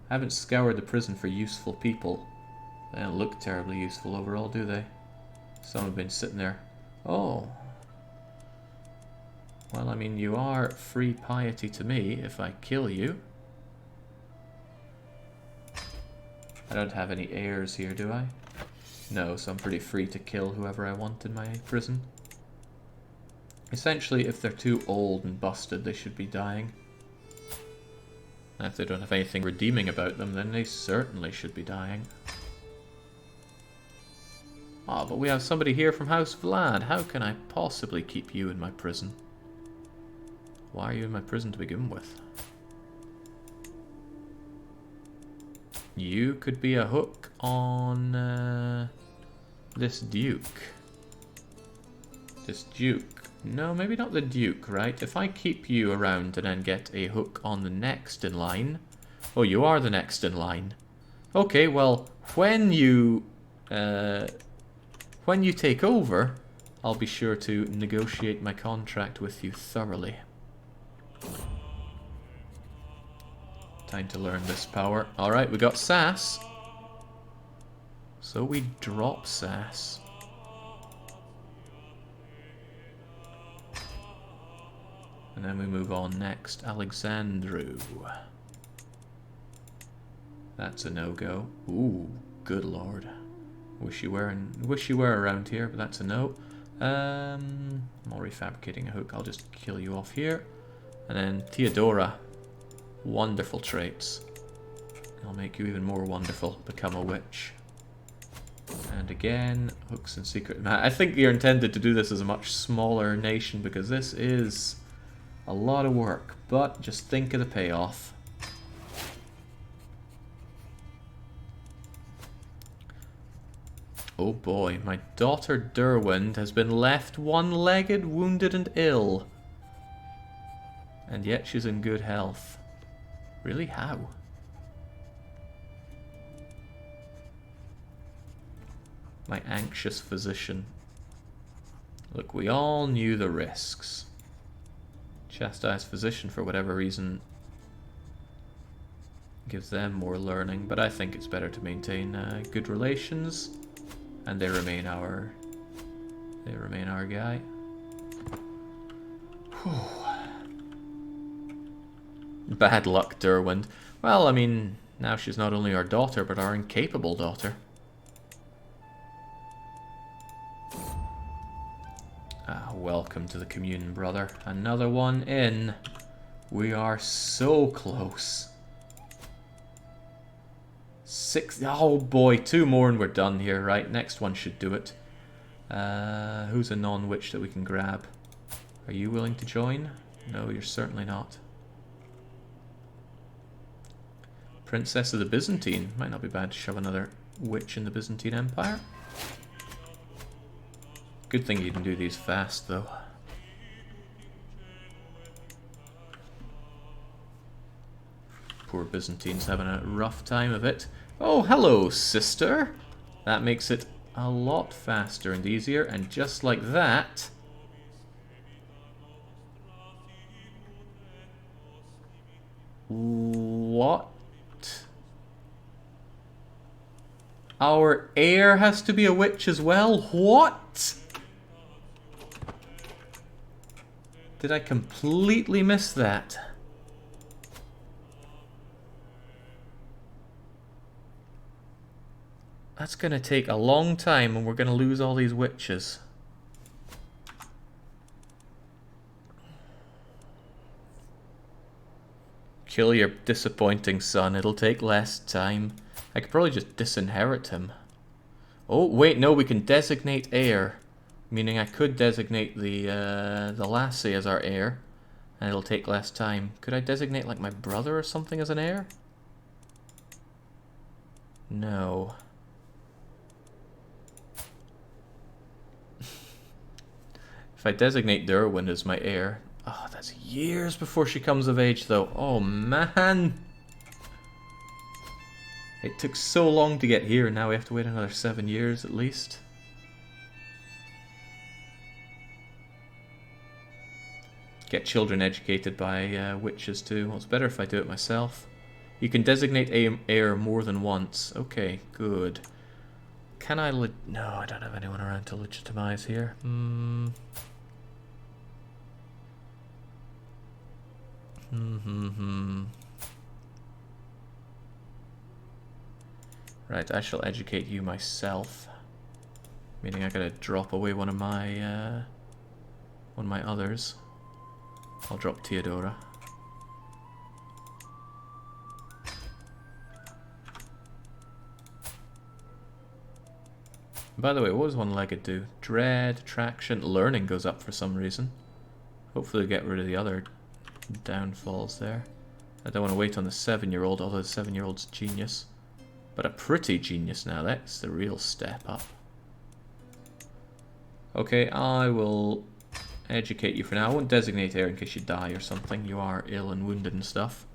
I haven't scoured the prison for useful people. They don't look terribly useful overall, do they? Some have been sitting there. Oh. Well, I mean, you are free piety to me if I kill you. I don't have any heirs here, do I? No, so I'm pretty free to kill whoever I want in my prison. Essentially, if they're too old and busted, they should be dying. And if they don't have anything redeeming about them, then they certainly should be dying. Oh, but we have somebody here from House Vlad. How can I possibly keep you in my prison? Why are you in my prison to begin with? You could be a hook on this Duke. This Duke. No, maybe not the Duke, right? If I keep you around and then get a hook on the next in line... Oh, you are the next in line. Okay, well, when you take over, I'll be sure to negotiate my contract with you thoroughly. Time to learn this power. Alright, we got Sass. So we drop Sass. And then we move on next. Alexandru. That's a no-go. Ooh, good lord. Wish you were around here, but that's a no. I'm already fabricating a hook. I'll just kill you off here. And then Theodora. Wonderful traits. I'll make you even more wonderful. Become a witch. And again, hooks and secret. I think you're intended to do this as a much smaller nation because this is a lot of work. But just think of the payoff. Oh boy, my daughter Derwent has been left one-legged, wounded and ill. And yet she's in good health. Really? How? My anxious physician. Look, we all knew the risks. Chastised physician, for whatever reason, gives them more learning, but I think it's better to maintain good relations. And they remain our guy. Whew. Bad luck, Derwent. Well, I mean, now she's not only our daughter, but our incapable daughter. Ah, welcome to the commune, brother. Another one in. We are so close. 6. Oh boy, 2 more and we're done here, right? Next one should do it. Who's a non-witch that we can grab? Are you willing to join? No, you're certainly not. Princess of the Byzantine. Might not be bad to shove another witch in the Byzantine Empire. Good thing you can do these fast, though. Poor Byzantines having a rough time of it. Oh, hello, sister! That makes it a lot faster and easier, and just like that... What? Our heir has to be a witch as well? What? Did I completely miss that? That's gonna take a long time and we're gonna lose all these witches. Kill your disappointing son, it'll take less time. I could probably just disinherit him. Oh, wait, no, we can designate heir. Meaning I could designate the lassie as our heir. And it'll take less time. Could I designate, like, my brother or something as an heir? No. If I designate Derwin as my heir... Oh, that's years before she comes of age, though. Oh, man! It took so long to get here, and now we have to wait another 7 years at least. Get children educated by witches too. Well, it's better if I do it myself. You can designate heir more than once. Okay, good. Can I no, I don't have anyone around to legitimize here. Right, I shall educate you myself. Meaning I gotta drop away one of my others. I'll drop Theodora. By the way, what does one-legged do? Dread, attraction, learning goes up for some reason. Hopefully get rid of the other downfalls there. I don't want to wait on the 7-year-old, although the 7-year-old's genius. But a pretty genius now, that's the real step up. Okay, I will educate you for now. I won't designate heir in case you die or something. You are ill and wounded and stuff.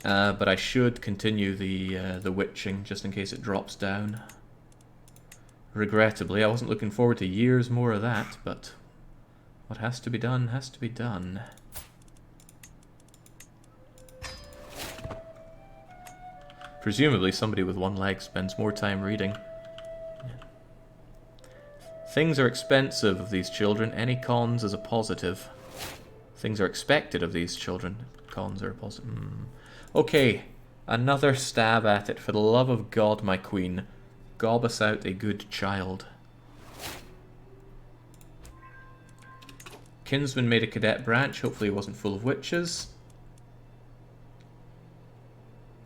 But I should continue the witching just in case it drops down. Regrettably, I wasn't looking forward to years more of that, but what has to be done has to be done. Presumably somebody with one leg spends more time reading. Things are expensive of these children. Any cons is a positive. Things are expected of these children. Cons are a positive. Okay, another stab at it. For the love of God, my queen, gob us out a good child. Kinsman made a cadet branch. Hopefully it wasn't full of witches.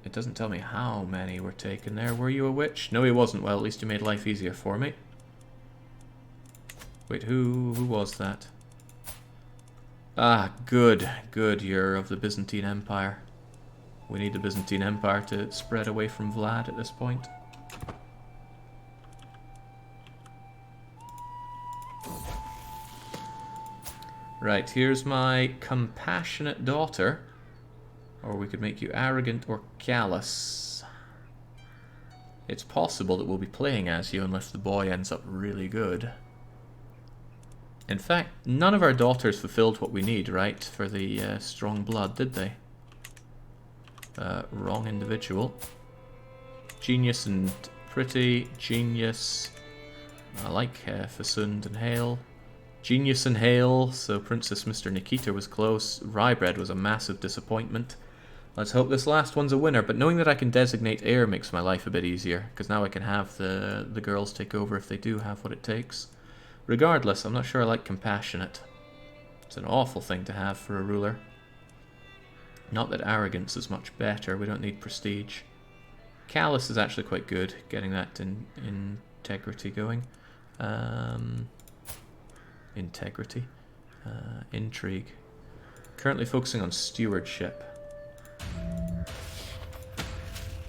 It doesn't tell me how many were taken there. Were you a witch? No, he wasn't. Well, at least you made life easier for me. Wait, who was that? Ah, good, good. You're of the Byzantine Empire. We need the Byzantine Empire to spread away from Vlad at this point. Right, here's my compassionate daughter. Or we could make you arrogant or callous. It's possible that we'll be playing as you unless the boy ends up really good. In fact, none of our daughters fulfilled what we need, right, for the strong blood, did they? Wrong individual. Genius and pretty. Genius. I like Fasund and Hale. Genius and Hale, so Princess Mr. Nikita was close. Rybread was a massive disappointment. Let's hope this last one's a winner, but knowing that I can designate heir makes my life a bit easier, because now I can have the girls take over if they do have what it takes. Regardless, I'm not sure I like compassionate. It's an awful thing to have for a ruler. Not that arrogance is much better, we don't need prestige. Callous is actually quite good, getting that integrity going. Integrity. Intrigue. Currently focusing on stewardship.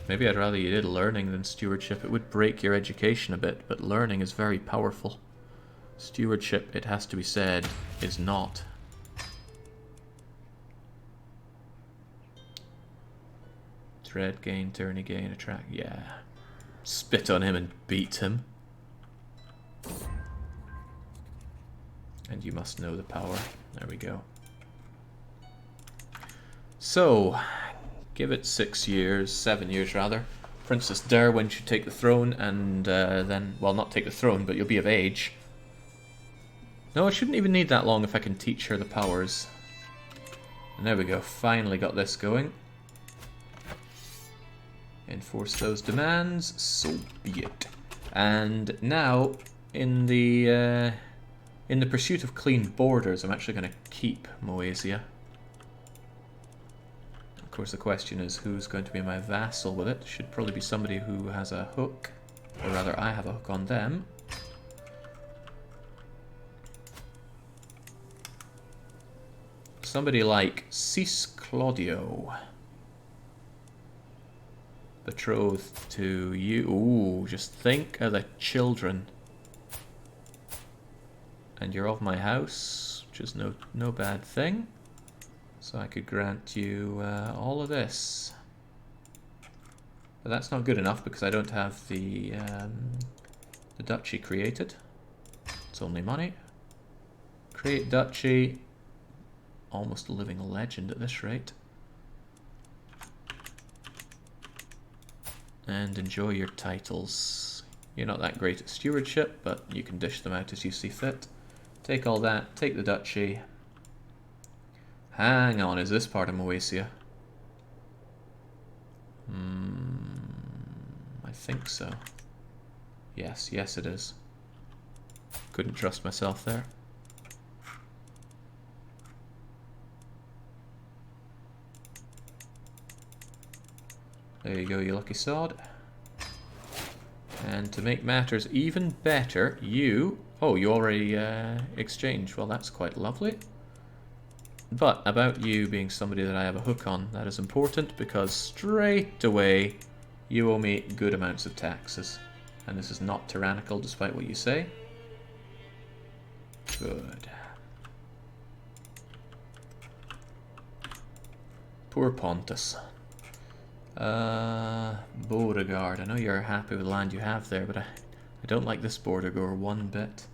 Maybe I'd rather you did learning than stewardship. It would break your education a bit, but learning is very powerful. Stewardship, it has to be said, is not. Dread gain, tourney gain, attract. Yeah. Spit on him and beat him. And you must know the power. There we go. So, give it 6 years, 7 years rather. Princess Derwin should take the throne and then, well, not take the throne, but you'll be of age. No, it shouldn't even need that long if I can teach her the powers. And there we go, finally got this going. Enforce those demands, so be it. And now, in the pursuit of clean borders, I'm actually going to keep Moesia. Of course, the question is who's going to be my vassal with it. Should probably be somebody who has a hook, or rather I have a hook on them. Somebody like Cis Claudio. Betrothed to you. Ooh, just think of the children. And you're of my house, which is no bad thing. So I could grant you all of this. But that's not good enough because I don't have the duchy created. It's only money. Create duchy. Almost a living legend at this rate. And enjoy your titles. You're not that great at stewardship, but you can dish them out as you see fit. Take all that, take the duchy. Hang on, is this part of Moesia? I think so. Yes, yes it is. Couldn't trust myself there. There you go, you lucky sod. And to make matters even better, you... Oh, you already exchanged. Well, that's quite lovely. But about you being somebody that I have a hook on, that is important because straight away you owe me good amounts of taxes. And this is not tyrannical despite what you say. Good. Poor Pontus. Beauregard. I know you're happy with the land you have there, but I don't like this border gore one bit.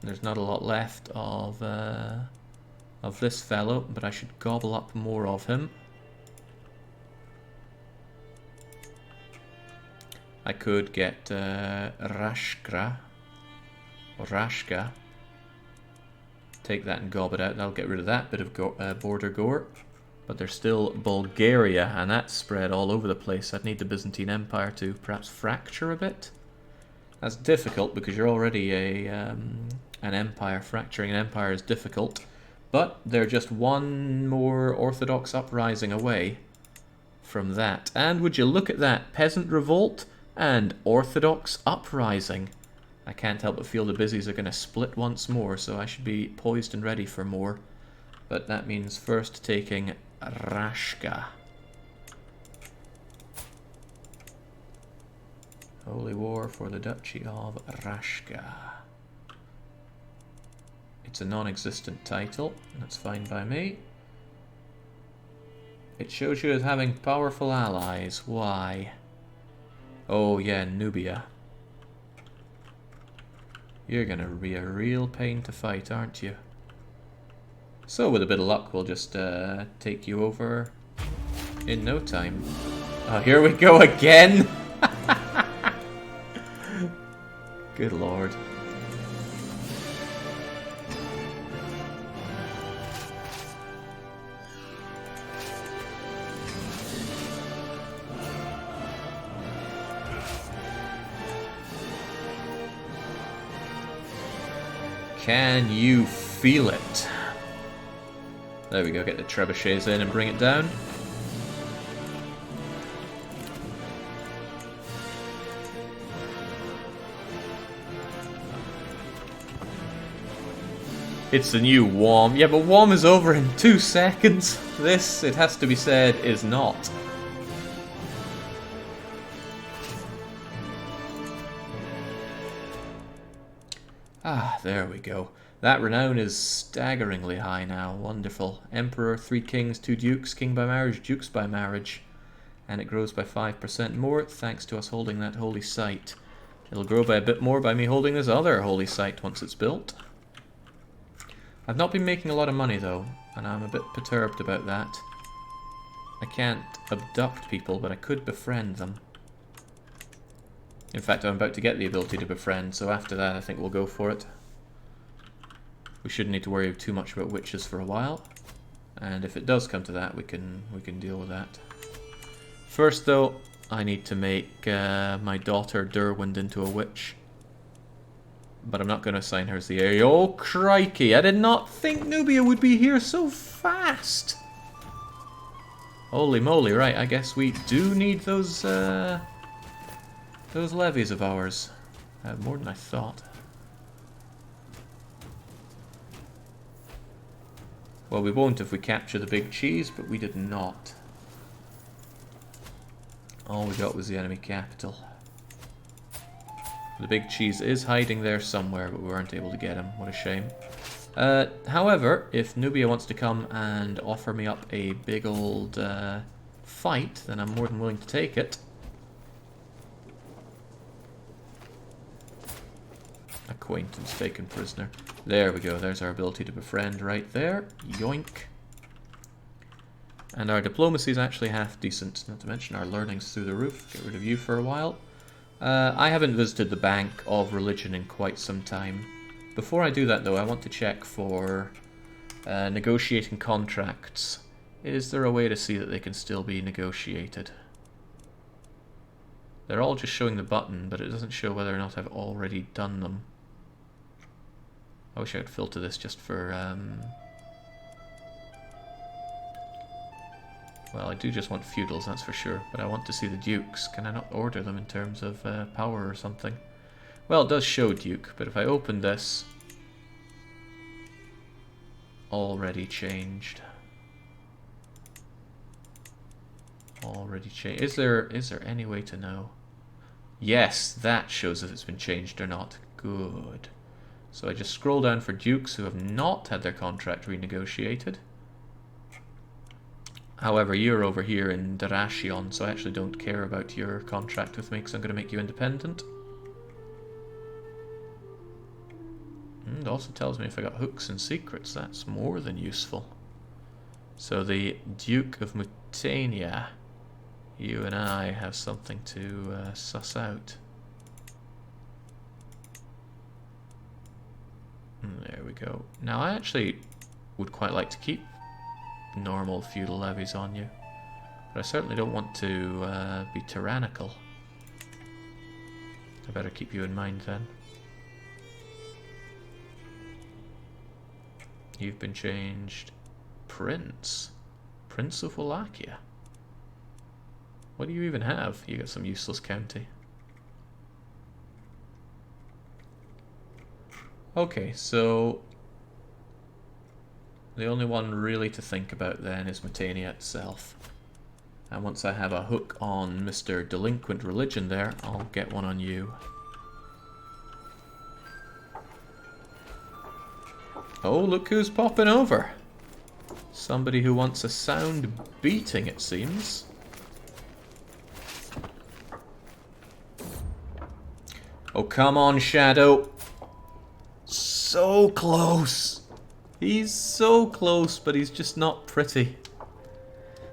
There's not a lot left of this fellow, but I should gobble up more of him. I could get Rashka. Take that and gob it out. That'll get rid of that bit of border gore. But there's still Bulgaria, and that's spread all over the place. I'd need the Byzantine Empire to perhaps fracture a bit. That's difficult because you're already an empire. Fracturing an empire is difficult. But they're just one more Orthodox uprising away from that. And would you look at that? Peasant revolt and Orthodox uprising. I can't help but feel the Bizzies are going to split once more, so I should be poised and ready for more. But that means first taking Rashka. Holy War for the Duchy of Rashka. It's a non-existent title. That's fine by me. It shows you as having powerful allies. Why? Oh yeah, Nubia. You're gonna be a real pain to fight, aren't you? So with a bit of luck, we'll just take you over in no time. Oh, here we go again! Good lord. Can you feel it? There we go, get the trebuchets in and bring it down. It's the new WOM. Yeah, but WOM is over in 2 seconds. This, it has to be said, is not. Ah, there we go. That renown is staggeringly high now. Wonderful. Emperor, 3 kings, 2 dukes, king by marriage, dukes by marriage. And it grows by 5% more thanks to us holding that holy site. It'll grow by a bit more by me holding this other holy site once it's built. I've not been making a lot of money though, and I'm a bit perturbed about that. I can't abduct people, but I could befriend them. In fact, I'm about to get the ability to befriend, so after that I think we'll go for it. We shouldn't need to worry too much about witches for a while. And if it does come to that, we can deal with that. First though, I need to make my daughter Derwent into a witch. But I'm not going to assign her as the area. Oh crikey, I did not think Nubia would be here so fast! Holy moly, right, I guess we do need those levies of ours. More than I thought. Well, we won't if we capture the big cheese, but we did not. All we got was the enemy capital. The big cheese is hiding there somewhere, but we weren't able to get him. What a shame. However, if Nubia wants to come and offer me up a big old fight, then I'm more than willing to take it. Acquaintance taken prisoner. There we go, there's our ability to befriend right there. Yoink. And our diplomacy is actually half decent, not to mention our learning's through the roof. Get rid of you for a while. I haven't visited the Bank of Religion in quite some time. Before I do that though, I want to check for negotiating contracts. Is there a way to see that they can still be negotiated? They're all just showing the button, but it doesn't show whether or not I've already done them. I wish I could filter this just for... Well, I do just want feudals, that's for sure, but I want to see the dukes. Can I not order them in terms of power or something? Well, it does show duke, but if I open this... Already changed. Already changed. Is there any way to know? Yes, that shows if it's been changed or not. Good. So I just scroll down for dukes who have not had their contract renegotiated. However, you're over here in Dyrrhachion, so I actually don't care about your contract with me, because I'm going to make you independent. It also tells me if I got hooks and secrets. That's more than useful. So the Duke of Mutania, you and I have something to suss out. There we go. Now I actually would quite like to keep normal feudal levies on you, but I certainly don't want to be tyrannical. I better keep you in mind then. You've been changed Prince. Prince of Wallachia. What do you even have? You got some useless county. Okay, so the only one really to think about then is Mutania itself. And once I have a hook on Mr. Delinquent Religion there, I'll get one on you. Oh, look who's popping over. Somebody who wants a sound beating, it seems. Oh, come on, Shadow. So close. He's so close, but he's just not pretty.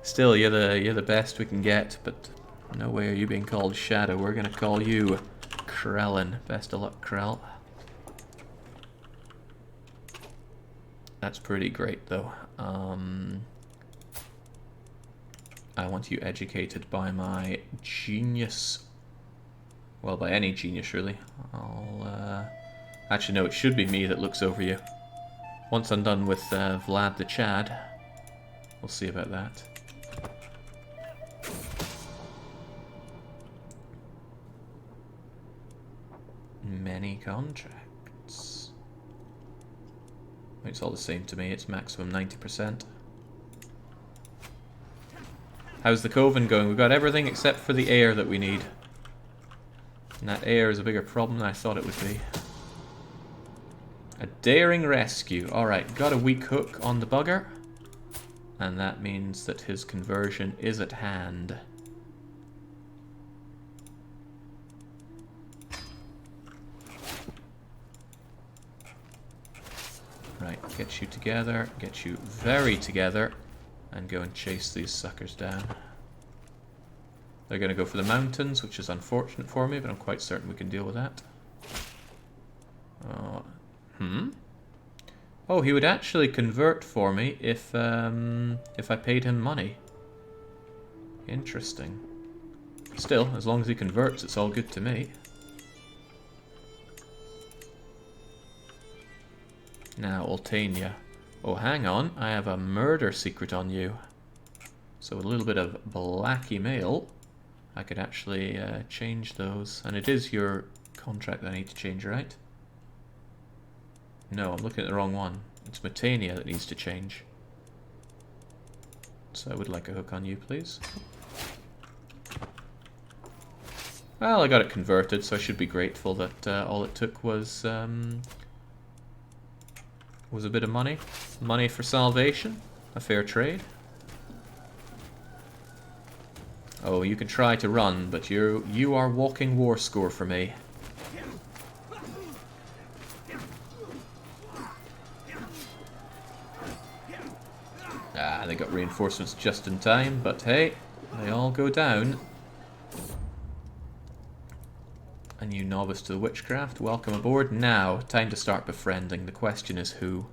Still, you're the best we can get, but no way are you being called Shadow. We're gonna call you Krellin. Best of luck, Krell. That's pretty great, though. I want you educated by my genius. Well, by any genius, really. Actually, no, it should be me that looks over you. Once I'm done with Vlad the Chad, we'll see about that. Many contracts. It's all the same to me, it's maximum 90%. How's the Coven going? We've got everything except for the air that we need. And that air is a bigger problem than I thought it would be. A daring rescue. Alright, got a weak hook on the bugger. And that means that his conversion is at hand. Right, Get you together, get you very together, and go and chase these suckers down. They're going to go for the mountains, which is unfortunate for me, but I'm quite certain we can deal with that. Oh, he would actually convert for me if I paid him money. Interesting. Still, as long as he converts, it's all good to me. Now, Oltania. Oh, hang on. I have a murder secret on you. So with a little bit of black email, I could actually change those. And it is your contract that I need to change, right? No, I'm looking at the wrong one. It's Matania that needs to change. So I would like a hook on you, please. Well, I got it converted, so I should be grateful that all it took was a bit of money. Money for salvation. A fair trade. Oh, you can try to run, but you are walking war score for me. Ah, they got reinforcements just in time, but hey, they all go down. A new novice to the witchcraft, welcome aboard. Now, time to start befriending. The question is who?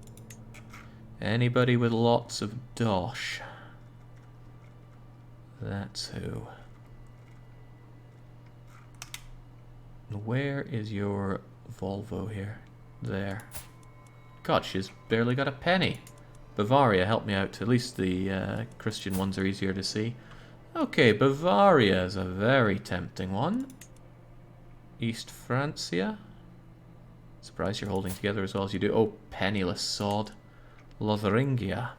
Anybody with lots of dosh. That's who. Where is your Volvo here? There. God, she's barely got a penny. Bavaria, help me out. At least the Christian ones are easier to see. Okay, Bavaria is a very tempting one. East Francia. Surprised you're holding together as well as you do. Oh, penniless sod. Lotharingia.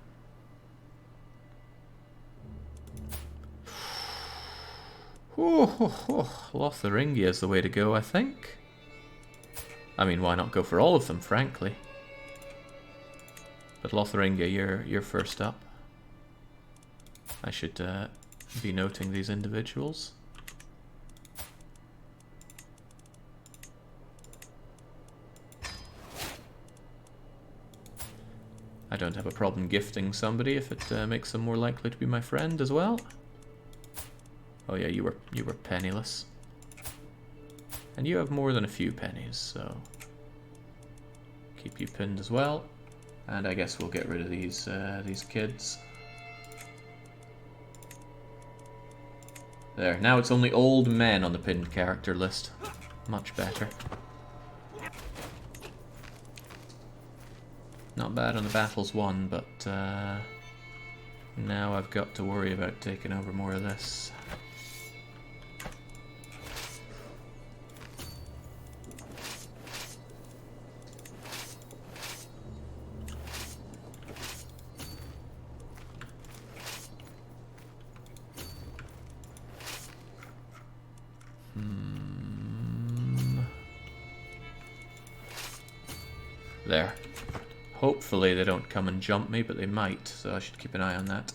Lotharingia is the way to go, I think. I mean, why not go for all of them, frankly? But Lotharingia, you're first up. I should be noting these individuals. I don't have a problem gifting somebody if it makes them more likely to be my friend as well. Oh yeah, you were penniless. And you have more than a few pennies, so keep you pinned as well. And I guess we'll get rid of these kids. There, now it's only old men on the pinned character list. Much better. Not bad on the battles won, but now I've got to worry about taking over more of this. There. Hopefully they don't come and jump me, but they might, so I should keep an eye on that.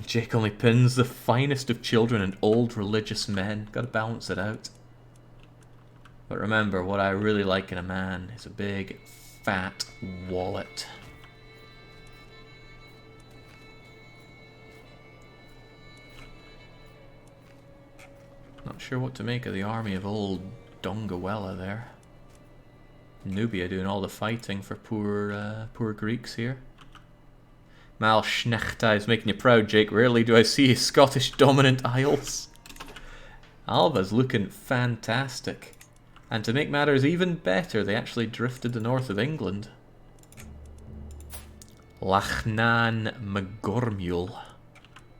Jake only pins the finest of children and old religious men. Gotta balance it out. But remember, what I really like in a man is a big, fat wallet. Not sure what to make of the army of old Dongawella there. Nubia doing all the fighting for poor Greeks here. Mal Schnechta is making you proud, Jake. Rarely do I see Scottish dominant isles. Alva's looking fantastic. And to make matters even better, they actually drifted the north of England. Lachnan Magormule.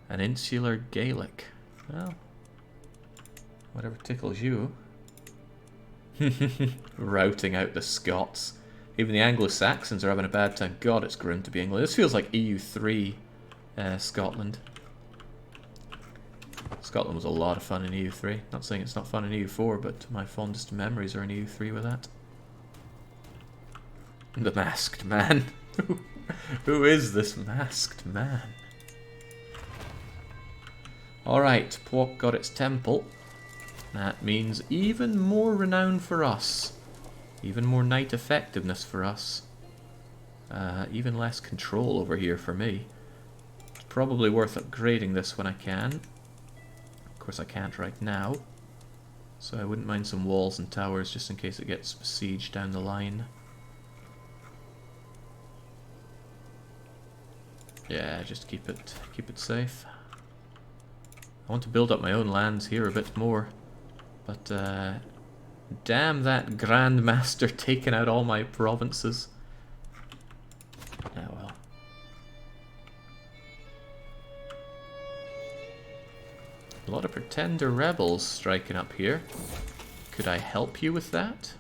An insular Gaelic. Well, whatever tickles you. Routing out the Scots. Even the Anglo-Saxons are having a bad time. God, it's grim to be England. This feels like EU3 Scotland. Scotland was a lot of fun in EU3. Not saying it's not fun in EU4, but my fondest memories are in EU3 with that. The masked man. Who is this masked man? Alright, Pwok got its temple. That means even more renown for us. Even more knight effectiveness for us. Even less control over here for me. It's probably worth upgrading this when I can. Of course I can't right now. So I wouldn't mind some walls and towers just in case it gets besieged down the line. Yeah, just keep it safe. I want to build up my own lands here a bit more. But damn that Grand Master taking out all my provinces. Oh well. A lot of pretender rebels striking up here. Could I help you with that?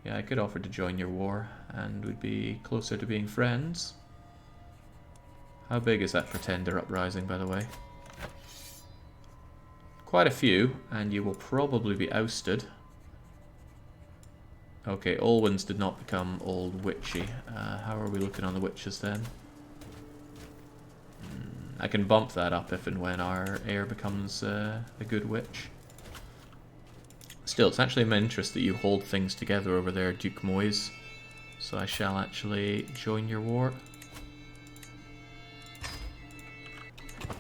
Yeah, I could offer to join your war, and we'd be closer to being friends. How big is that pretender uprising, by the way? Quite a few, and you will probably be ousted. Okay, Olwyn's did not become old witchy. How are we looking on the witches then? I can bump that up if and when our heir becomes a good witch. Still, it's actually in my interest that you hold things together over there, Duke Moise. So I shall actually join your war.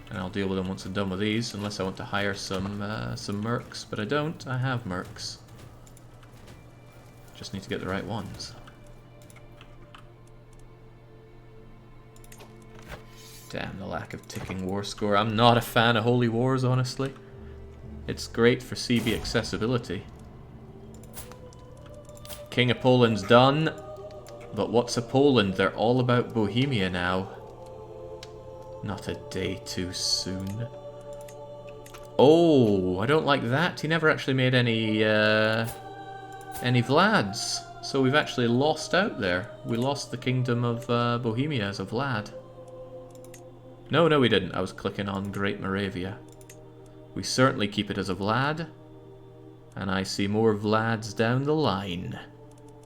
And I'll deal with them once I'm done with these, unless I want to hire some mercs. But I don't, I have mercs. Just need to get the right ones. Damn the lack of ticking war score. I'm not a fan of Holy Wars, honestly. It's great for CB accessibility. King of Poland's done. But what's a Poland? They're all about Bohemia now. Not a day too soon. Oh, I don't like that. He never actually made any Vlads. So we've actually lost out there. We lost the kingdom of Bohemia as a Vlad. No, we didn't. I was clicking on Great Moravia. We certainly keep it as a Vlad. And I see more Vlads down the line.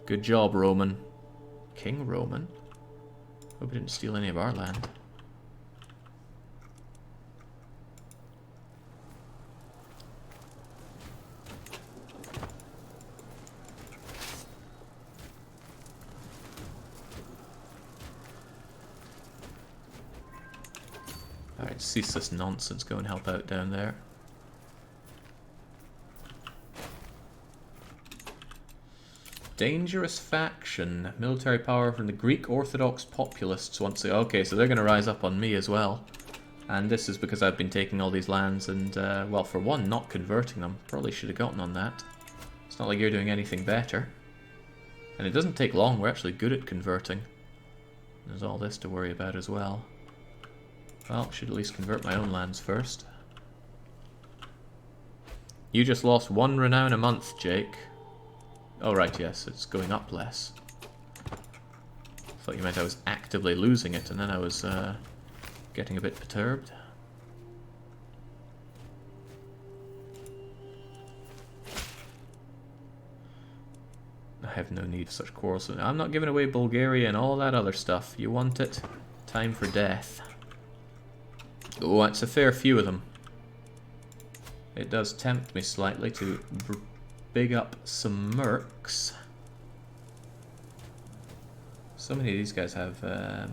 Good job, Roman. King Roman? Hope he didn't steal any of our land. Alright, cease this nonsense. Go and help out down there. Dangerous faction. Military power from the Greek Orthodox populists once again. Okay, so they're going to rise up on me as well. And this is because I've been taking all these lands and, well, for one, not converting them. Probably should have gotten on that. It's not like you're doing anything better. And it doesn't take long. We're actually good at converting. There's all this to worry about as well. Well, should at least convert my own lands first. You just lost 1 renown a month, Jake. Oh, right, yes, it's going up less. Thought you meant I was actively losing it, and then I was getting a bit perturbed. I have no need for such quarrels. I'm not giving away Bulgaria and all that other stuff. You want it? Time for death. Oh, that's a fair few of them. It does tempt me slightly to big up some mercs. So many of these guys have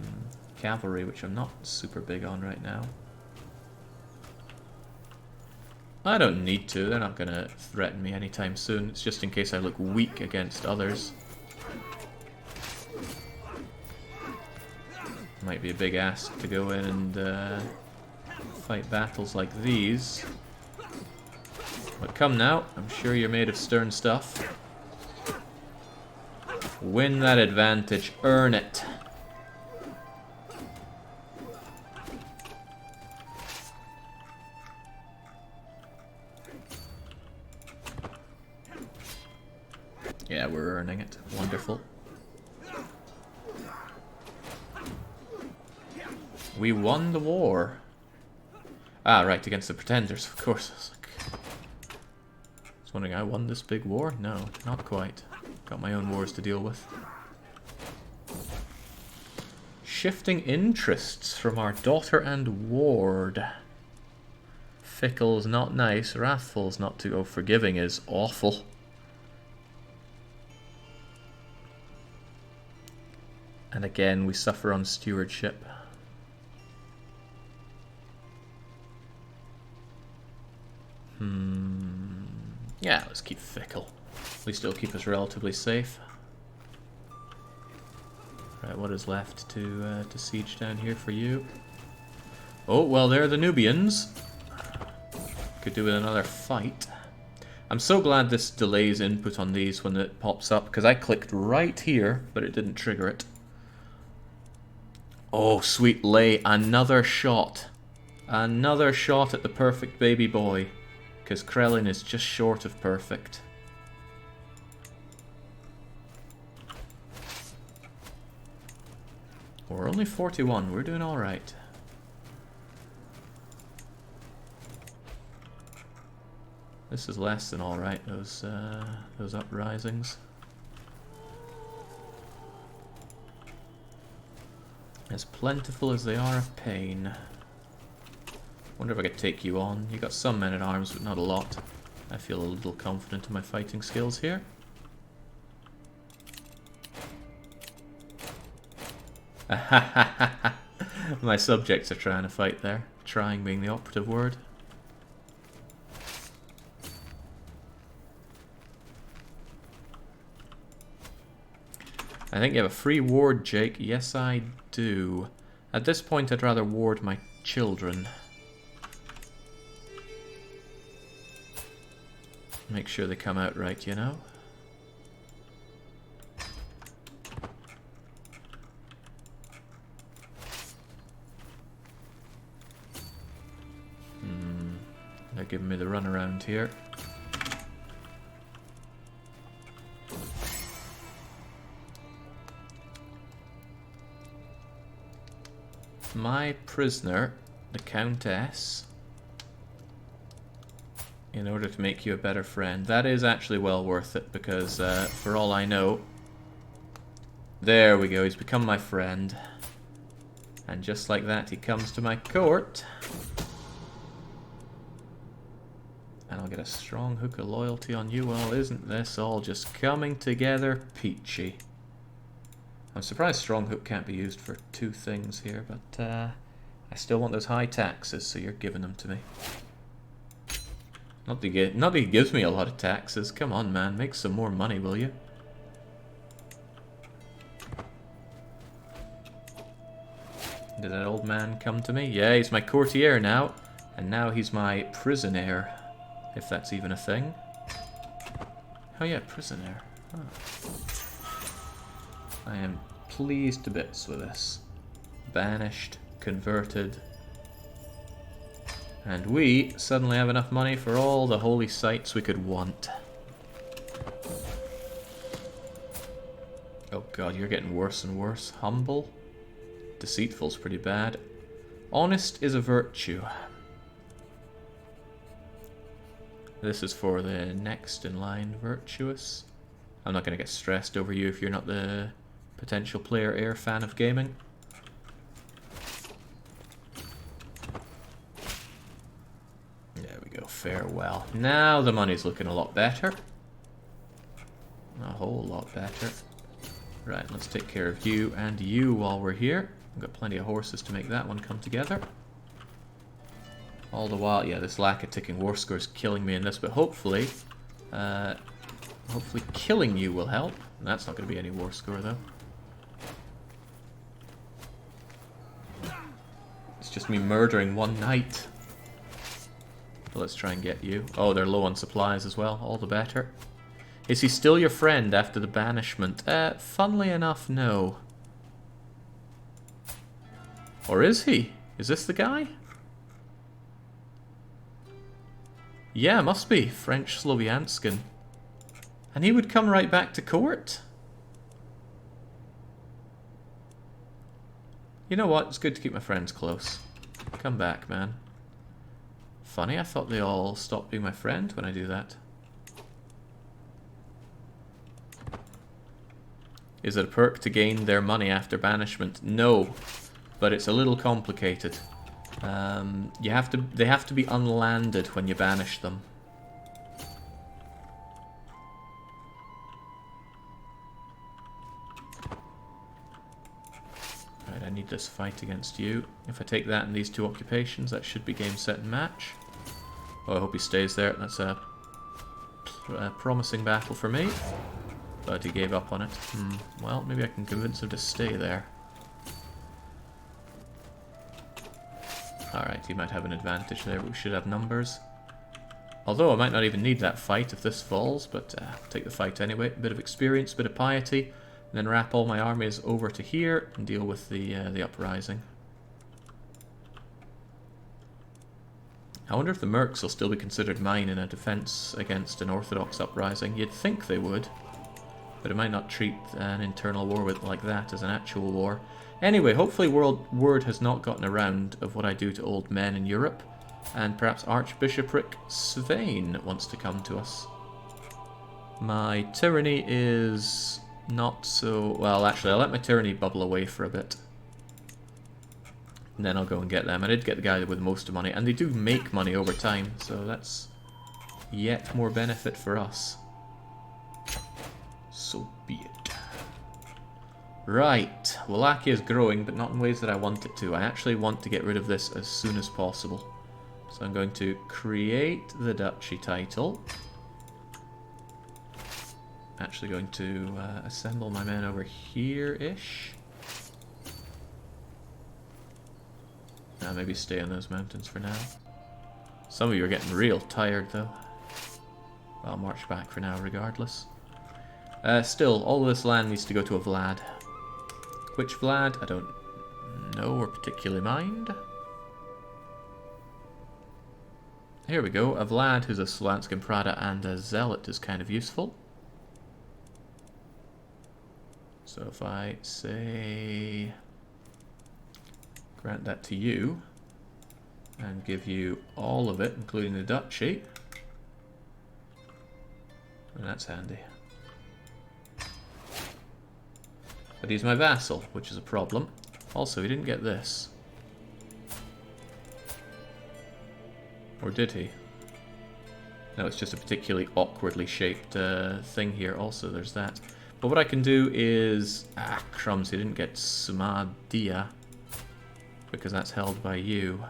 cavalry, which I'm not super big on right now. I don't need to. They're not going to threaten me anytime soon. It's just in case I look weak against others. Might be a big ask to go in and fight battles like these. But come now, I'm sure you're made of stern stuff. Win that advantage, earn it. Yeah, we're earning it. Wonderful. We won the war. Ah, right, against the pretenders, of course. I was wondering, I won this big war? No, not quite. Got my own wars to deal with. Shifting interests from our daughter and ward. Fickle's not nice, wrathful's not too... Oh, forgiving is awful. And again, we suffer on stewardship. Yeah, let's keep Fickle. At least it'll keep us relatively safe. Right, what is left to siege down here for you? Oh, well, there are the Nubians. Could do with another fight. I'm so glad this delays input on these when it pops up, because I clicked right here, but it didn't trigger it. Oh, sweet lay, another shot. Another shot at the perfect baby boy, because Krellin is just short of perfect. We're only 41, we're doing alright. This is less than alright, those uprisings. As plentiful as they are of pain. Wonder if I could take you on. You got some men-at-arms, but not a lot. I feel a little confident in my fighting skills here. My subjects are trying to fight there. Trying being the operative word. I think you have a free ward, Jake. Yes, I do. At this point, I'd rather ward my children. Make sure they come out right, you know? They're giving me the runaround here. My prisoner, the Countess, in order to make you a better friend. That is actually well worth it, because for all I know... There we go, he's become my friend. And just like that, he comes to my court. And I'll get a strong hook of loyalty on you. Well, isn't this all just coming together peachy? I'm surprised Stronghook can't be used for two things here, but I still want those high taxes, so you're giving them to me. Not that he gives me a lot of taxes. Come on, man, make some more money, will you? Did that old man come to me? Yeah, he's my courtier now, and now he's my prisoner, if that's even a thing. Oh yeah, prisoner. Oh. I am pleased to bits with this. Banished, converted, and we suddenly have enough money for all the holy sites we could want. Oh god, you're getting worse and worse. Humble. Deceitful's pretty bad. Honest is a virtue. This is for the next in line, virtuous. I'm not going to get stressed over you if you're not the potential player heir fan of gaming. There we go, farewell. Now the money's looking a lot better. A whole lot better. Right, let's take care of you and you while we're here. We've got plenty of horses to make that one come together. All the while, yeah, this lack of ticking war score is killing me in this, but hopefully killing you will help. That's not going to be any war score, though. It's just me murdering one knight. Well, let's try and get you. Oh, they're low on supplies as well. All the better. Is he still your friend after the banishment? Funnily enough, no. Or is he? Is this the guy? Yeah, must be. French Slovianskin. And he would come right back to court? You know what? It's good to keep my friends close. Come back, man. Funny, I thought they all stopped being my friend when I do that. Is it a perk to gain their money after banishment? No, but it's a little complicated. They have to be unlanded when you banish them. I need this fight against you. If I take that and these 2 occupations, that should be game, set, and match. Oh, I hope he stays there. That's a promising battle for me. But he gave up on it. Well, maybe I can convince him to stay there. Alright, he might have an advantage there, but we should have numbers. Although I might not even need that fight if this falls, but I'll take the fight anyway. A bit of experience, a bit of piety, and then wrap all my armies over to here and deal with the uprising. I wonder if the mercs will still be considered mine in a defense against an Orthodox uprising. You'd think they would, but it might not treat an internal war like that as an actual war. Anyway, hopefully word has not gotten around of what I do to old men in Europe, and perhaps Archbishopric Svein wants to come to us. My tyranny is not so... Well, actually, I'll let my tyranny bubble away for a bit. And then I'll go and get them. I did get the guy with most of money, and they do make money over time, so that's yet more benefit for us. So be it. Right, Wallachia is growing, but not in ways that I want it to. I actually want to get rid of this as soon as possible. So I'm going to create the duchy title. Actually going to assemble my men over here-ish. Maybe stay on those mountains for now. Some of you are getting real tired, though. I'll march back for now, regardless. Still, all of this land needs to go to a Vlad. Which Vlad? I don't know or particularly mind. Here we go. A Vlad who's a Slanskin Prada and a Zealot is kind of useful. So if I say... grant that to you, and give you all of it, including the duchy. And that's handy. But he's my vassal, which is a problem. Also, he didn't get this. Or did he? No, it's just a particularly awkwardly shaped thing here. Also, there's that. But what I can do is... Ah, crumbs, he didn't get Sumadia. Because that's held by you.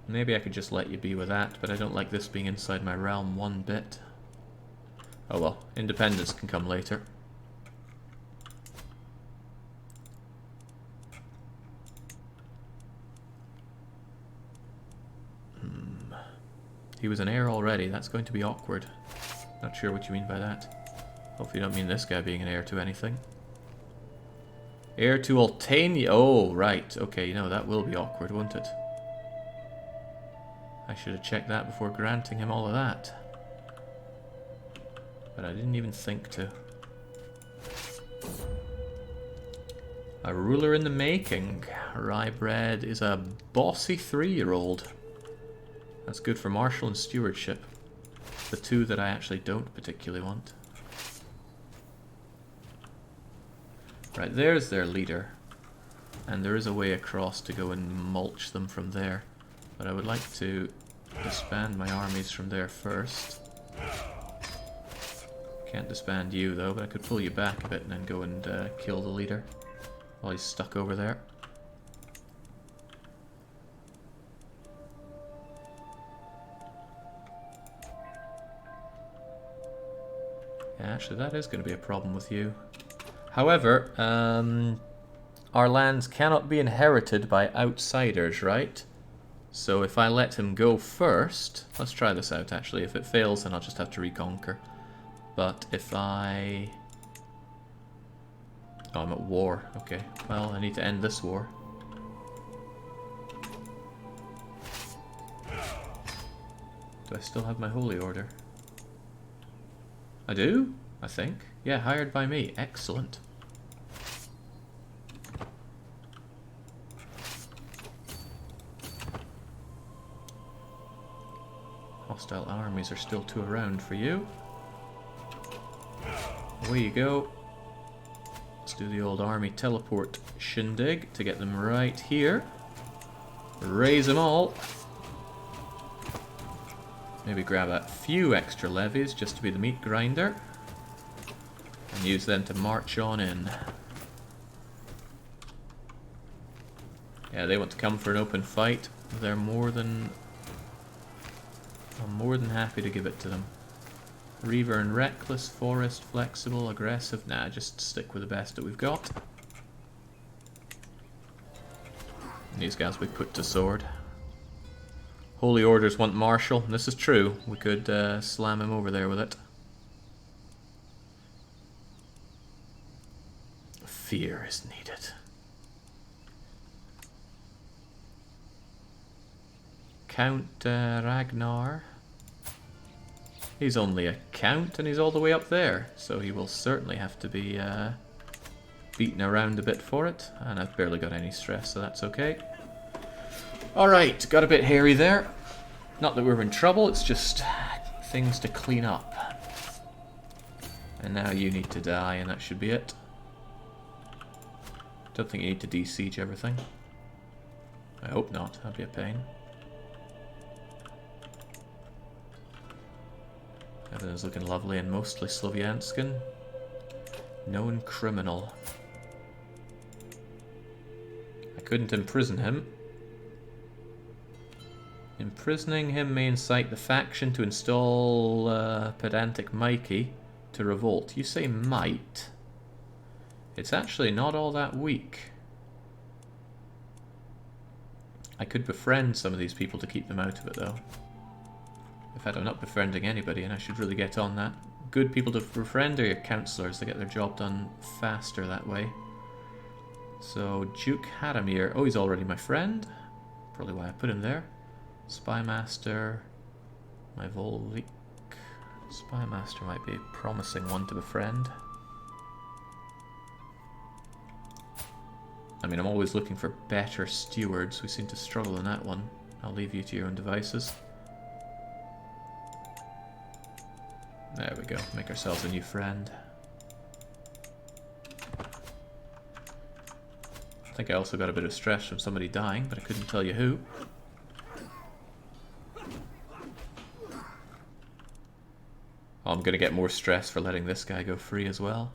Maybe I could just let you be with that, but I don't like this being inside my realm one bit. Oh well, independence can come later. He was an heir already, that's going to be awkward. Not sure what you mean by that. Hopefully you don't mean this guy being an heir to anything. Heir to Altania. Oh, right. Okay, you know, that will be awkward, won't it? I should have checked that before granting him all of that. But I didn't even think to. A ruler in the making. Rye-bred is a bossy 3-year-old. That's good for martial and stewardship. The two that I actually don't particularly want. Right, there's their leader. And there is a way across to go and mulch them from there. But I would like to disband my armies from there first. Can't disband you though, but I could pull you back a bit and then go and kill the leader while he's stuck over there. Yeah, actually that is going to be a problem with you. However, our lands cannot be inherited by outsiders, right? So if I let him go first... Let's try this out, actually. If it fails, then I'll just have to reconquer. But if I... Oh, I'm at war. Okay. Well, I need to end this war. Do I still have my holy order? I do, I think. Yeah, hired by me. Excellent. Hostile armies are still too around for you. Away you go. Let's do the old army teleport shindig to get them right here. Raise them all. Maybe grab a few extra levies just to be the meat grinder. And use them to march on in. Yeah, they want to come for an open fight. They're more than... I'm more than happy to give it to them. Reaver and Reckless, Forest, Flexible, Aggressive. Nah, just stick with the best that we've got. And these guys we put to sword. Holy Orders want Marshal. This is true. We could slam him over there with it. Fear is needed. Count Ragnar. He's only a count and he's all the way up there, so he will certainly have to be beaten around a bit for it. And I've barely got any stress, so that's okay. Alright, got a bit hairy there. Not that we're in trouble, it's just things to clean up. And now you need to die, and that should be it. Don't think you need to de-siege everything. I hope not, that'd be a pain. Everything's looking lovely and mostly Slovianskin. Known criminal. I couldn't imprison him. Imprisoning him may incite the faction to install pedantic Mikey to revolt. You say might. It's actually not all that weak. I could befriend some of these people to keep them out of it though. In fact, I'm not befriending anybody and I should really get on that. Good people to befriend are your councillors. They get their job done faster that way. So, Duke Hadamir. Oh, he's already my friend. Probably why I put him there. Spymaster. My Volvic. Spymaster might be a promising one to befriend. I mean, I'm always looking for better stewards. We seem to struggle in that one. I'll leave you to your own devices. There we go. Make ourselves a new friend. I think I also got a bit of stress from somebody dying, but I couldn't tell you who. Oh, I'm gonna get more stress for letting this guy go free as well.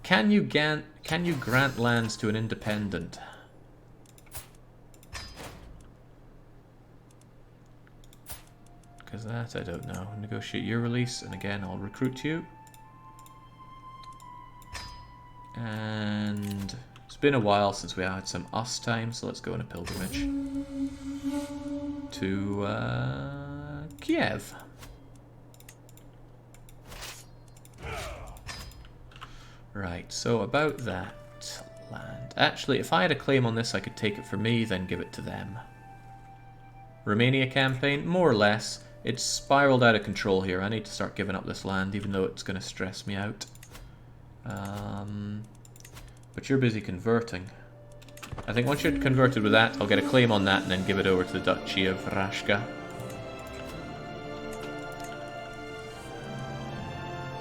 Can you grant lands to an independent? Because that I don't know. Negotiate your release, and again I'll recruit you. And it's been a while since we had some us time, so let's go on a pilgrimage to Kiev. Right, so about that land. Actually, if I had a claim on this, I could take it for me, then give it to them. Romania campaign, more or less. It's spiraled out of control here. I need to start giving up this land, even though it's going to stress me out. But you're busy converting. I think once you're converted with that, I'll get a claim on that and then give it over to the Duchy of Rashka.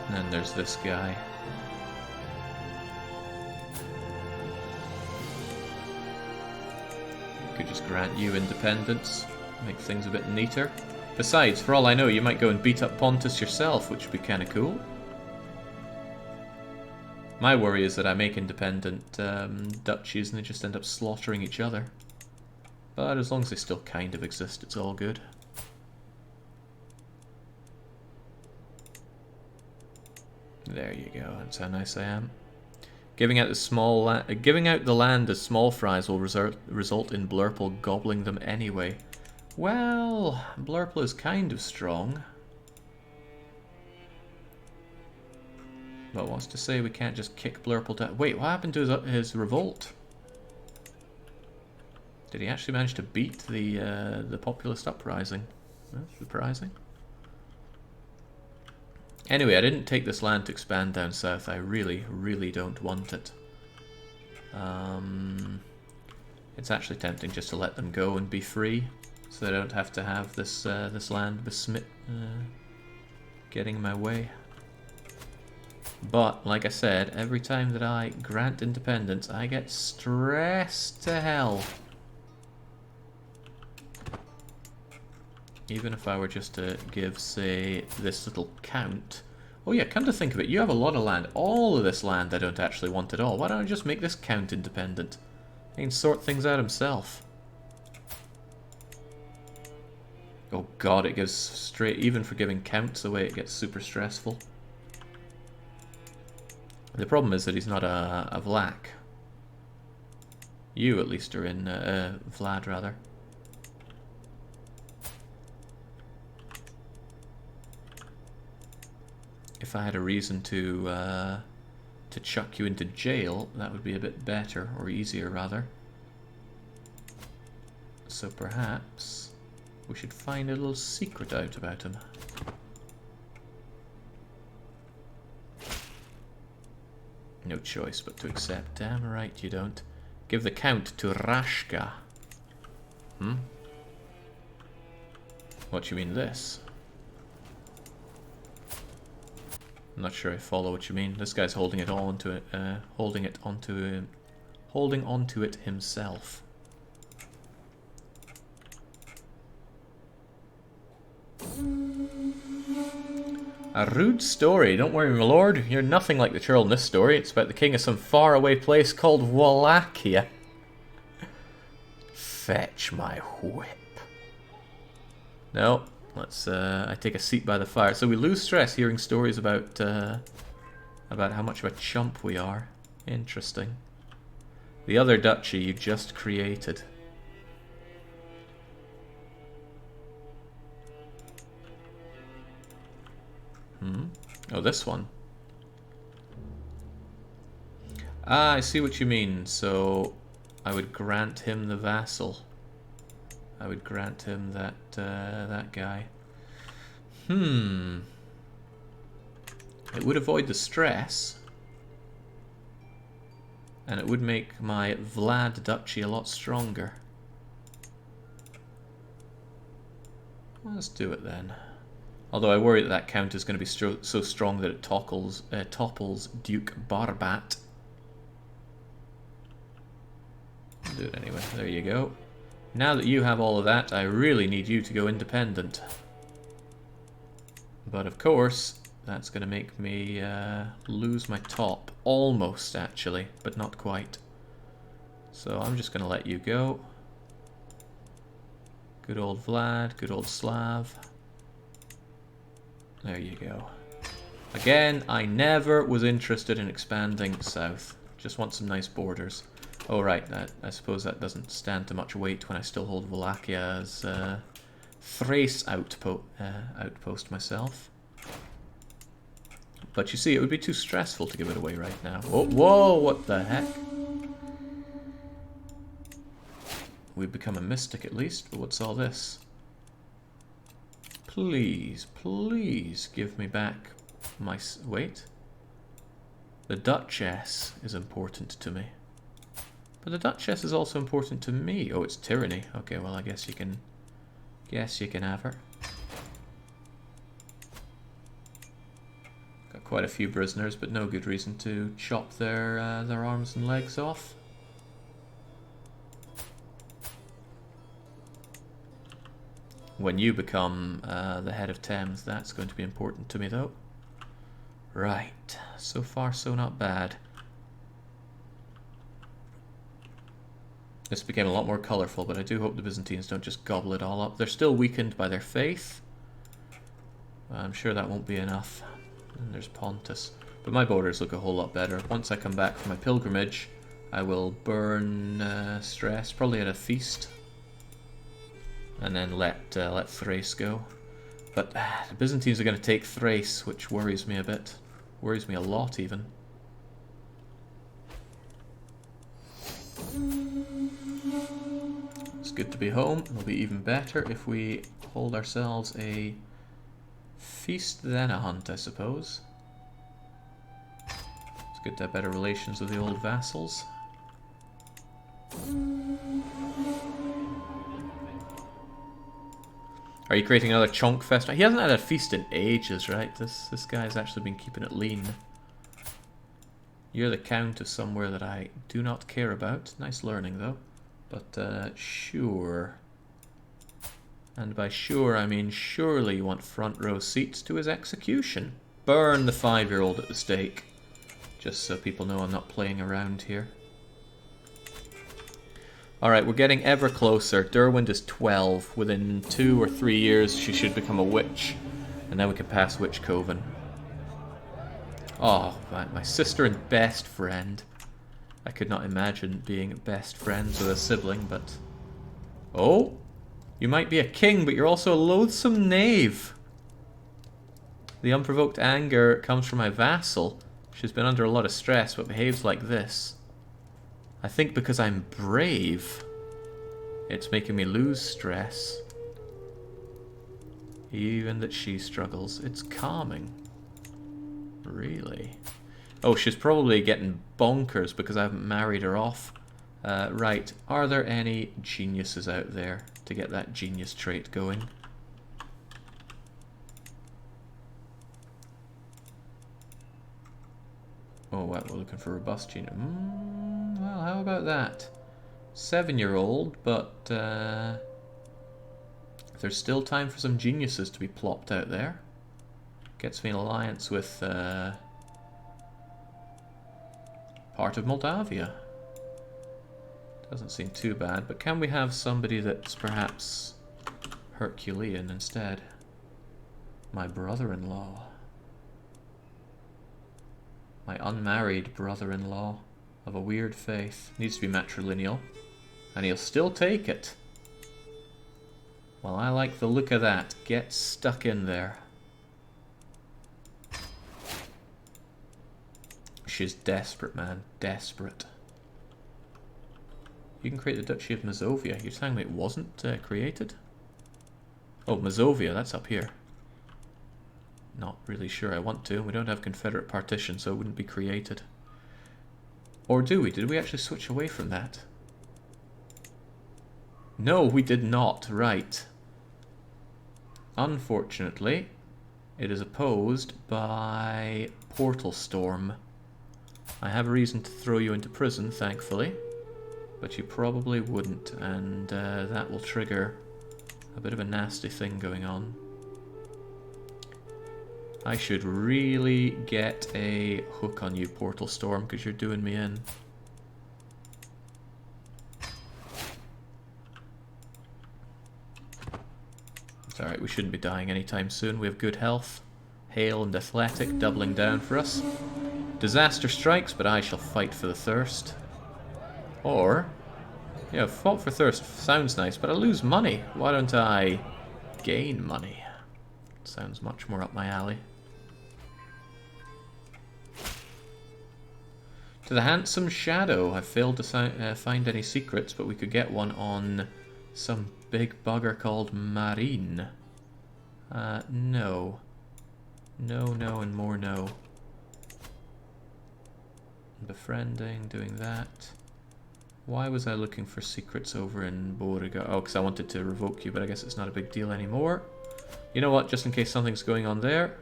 And then there's this guy. Could just grant you independence, make things a bit neater. Besides, for all I know, you might go and beat up Pontus yourself, which would be kind of cool. My worry is that I make independent duchies and they just end up slaughtering each other. But as long as they still kind of exist, it's all good. There you go, that's how nice I am. Giving out the land as small fries will result in Blurple gobbling them anyway. Well, Blurple is kind of strong. But what's to say we can't just kick Blurple down? Wait, what happened to his revolt? Did he actually manage to beat the populist uprising? That's surprising. Anyway, I didn't take this land to expand down south. I really, really don't want it. It's actually tempting just to let them go and be free, so they don't have to have this this land getting in my way. But, like I said, every time that I grant independence, I get stressed to hell. Even if I were just to give, say, this little count Oh yeah, come to think of it, you have a lot of land. All of this land I don't actually want at all. Why don't I just make this count independent? He can sort things out himself. Oh god, it gives straight... Even for giving counts away, it gets super stressful. The problem is that he's not a Vlach. You, at least, are in... Vlad, rather. If I had a reason to chuck you into jail, that would be a bit better, or easier, rather. So perhaps we should find a little secret out about him. No choice but to accept. Damn right you don't. Give the count to Rashka. Hmm? What do you mean this? I'm not sure I follow what you mean. This guy's holding it all onto it, holding onto it himself. A rude story. Don't worry, my lord. You're nothing like the churl in this story. It's about the king of some faraway place called Wallachia. Fetch my whip. No, let's. I take a seat by the fire. So we lose stress hearing stories about how much of a chump we are. Interesting. The other duchy you just created. Oh, this one. Ah, I see what you mean. So, I would grant him the vassal. I would grant him that that guy. It would avoid the stress, and it would make my Vlad duchy a lot stronger. Let's do it then. Although I worry that that count is going to be so strong that it topples Duke Barbat. I'll do it anyway. There you go. Now that you have all of that, I really need you to go independent. But of course, that's going to make me lose my top. Almost, actually, but not quite. So I'm just going to let you go. Good old Vlad, good old Slav. There you go. Again, I never was interested in expanding south. Just want some nice borders. Oh right, I suppose that doesn't stand to much weight when I still hold Wallachia as Thrace outpost myself. But you see, it would be too stressful to give it away right now. Whoa, whoa, what the heck? We've become a mystic at least, but what's all this? Please, please give me back my... Wait. The Duchess is important to me. But the Duchess is also important to me. Oh, it's tyranny. Okay, well, I guess you can... Guess you can have her. Got quite a few prisoners, but no good reason to chop their arms and legs off. When you become the head of Thames, that's going to be important to me, though. Right. So far, so not bad. This became a lot more colourful, but I do hope the Byzantines don't just gobble it all up. They're still weakened by their faith. I'm sure that won't be enough. And there's Pontus. But my borders look a whole lot better. Once I come back from my pilgrimage, I will burn stress, probably at a feast. And then let Thrace go. But the Byzantines are going to take Thrace, which worries me a bit. Worries me a lot, even. It's good to be home. It'll be even better if we hold ourselves a feast then a hunt, I suppose. It's good to have better relations with the old vassals. Are you creating another chonk fest? He hasn't had a feast in ages, right? This guy's actually been keeping it lean. You're the count of somewhere that I do not care about. Nice learning, though. But, sure. And by sure, I mean surely you want front row seats to his execution. burn the 5-year-old at the stake. Just so people know I'm not playing around here. Alright, we're getting ever closer. Derwent is 12. Within 2 or 3 years, she should become a witch. And then we can pass Witch Coven. Oh, my sister and best friend. I could not imagine being best friends with a sibling, but... Oh! You might be a king, but you're also a loathsome knave. The unprovoked anger comes from my vassal. She's been under a lot of stress, but behaves like this. I think because I'm brave, it's making me lose stress. Even that she struggles, it's calming. Really? Oh, she's probably getting bonkers because I haven't married her off. Right, are there any geniuses out there to get that genius trait going? Oh, well, we're looking for robust genius. Well, how about that? 7-year-old, but there's still time for some geniuses to be plopped out there. Gets me an alliance with part of Moldavia. Doesn't seem too bad, but can we have somebody that's perhaps Herculean instead? My brother-in-law. My unmarried brother-in-law of a weird faith. Needs to be matrilineal. And he'll still take it. Well, I like the look of that. Get stuck in there. She's desperate, man. Desperate. You can create the Duchy of Mazovia. You're telling me it wasn't created? Oh, Mazovia, that's up here. Not really sure I want to. We don't have Confederate partition, so it wouldn't be created. Or do we? Did we actually switch away from that? No, we did not. Right. Unfortunately, it is opposed by Portal Storm. I have a reason to throw you into prison, thankfully. But you probably wouldn't, and that will trigger a bit of a nasty thing going on. I should really get a hook on you, Portal Storm, because you're doing me in. It's alright, we shouldn't be dying anytime soon. We have good health. Hale and Athletic doubling down for us. Disaster strikes, but I shall fight for the thirst. Or, yeah, fought for thirst sounds nice, but I lose money. Why don't I gain money? Sounds much more up my alley. To the Handsome Shadow. I failed to find any secrets, but we could get one on some big bugger called Marine. No. No, no, and more no. Befriending, doing that. Why was I looking for secrets over in Beauregard? Oh, because I wanted to revoke you, but I guess it's not a big deal anymore. You know what, just in case something's going on there.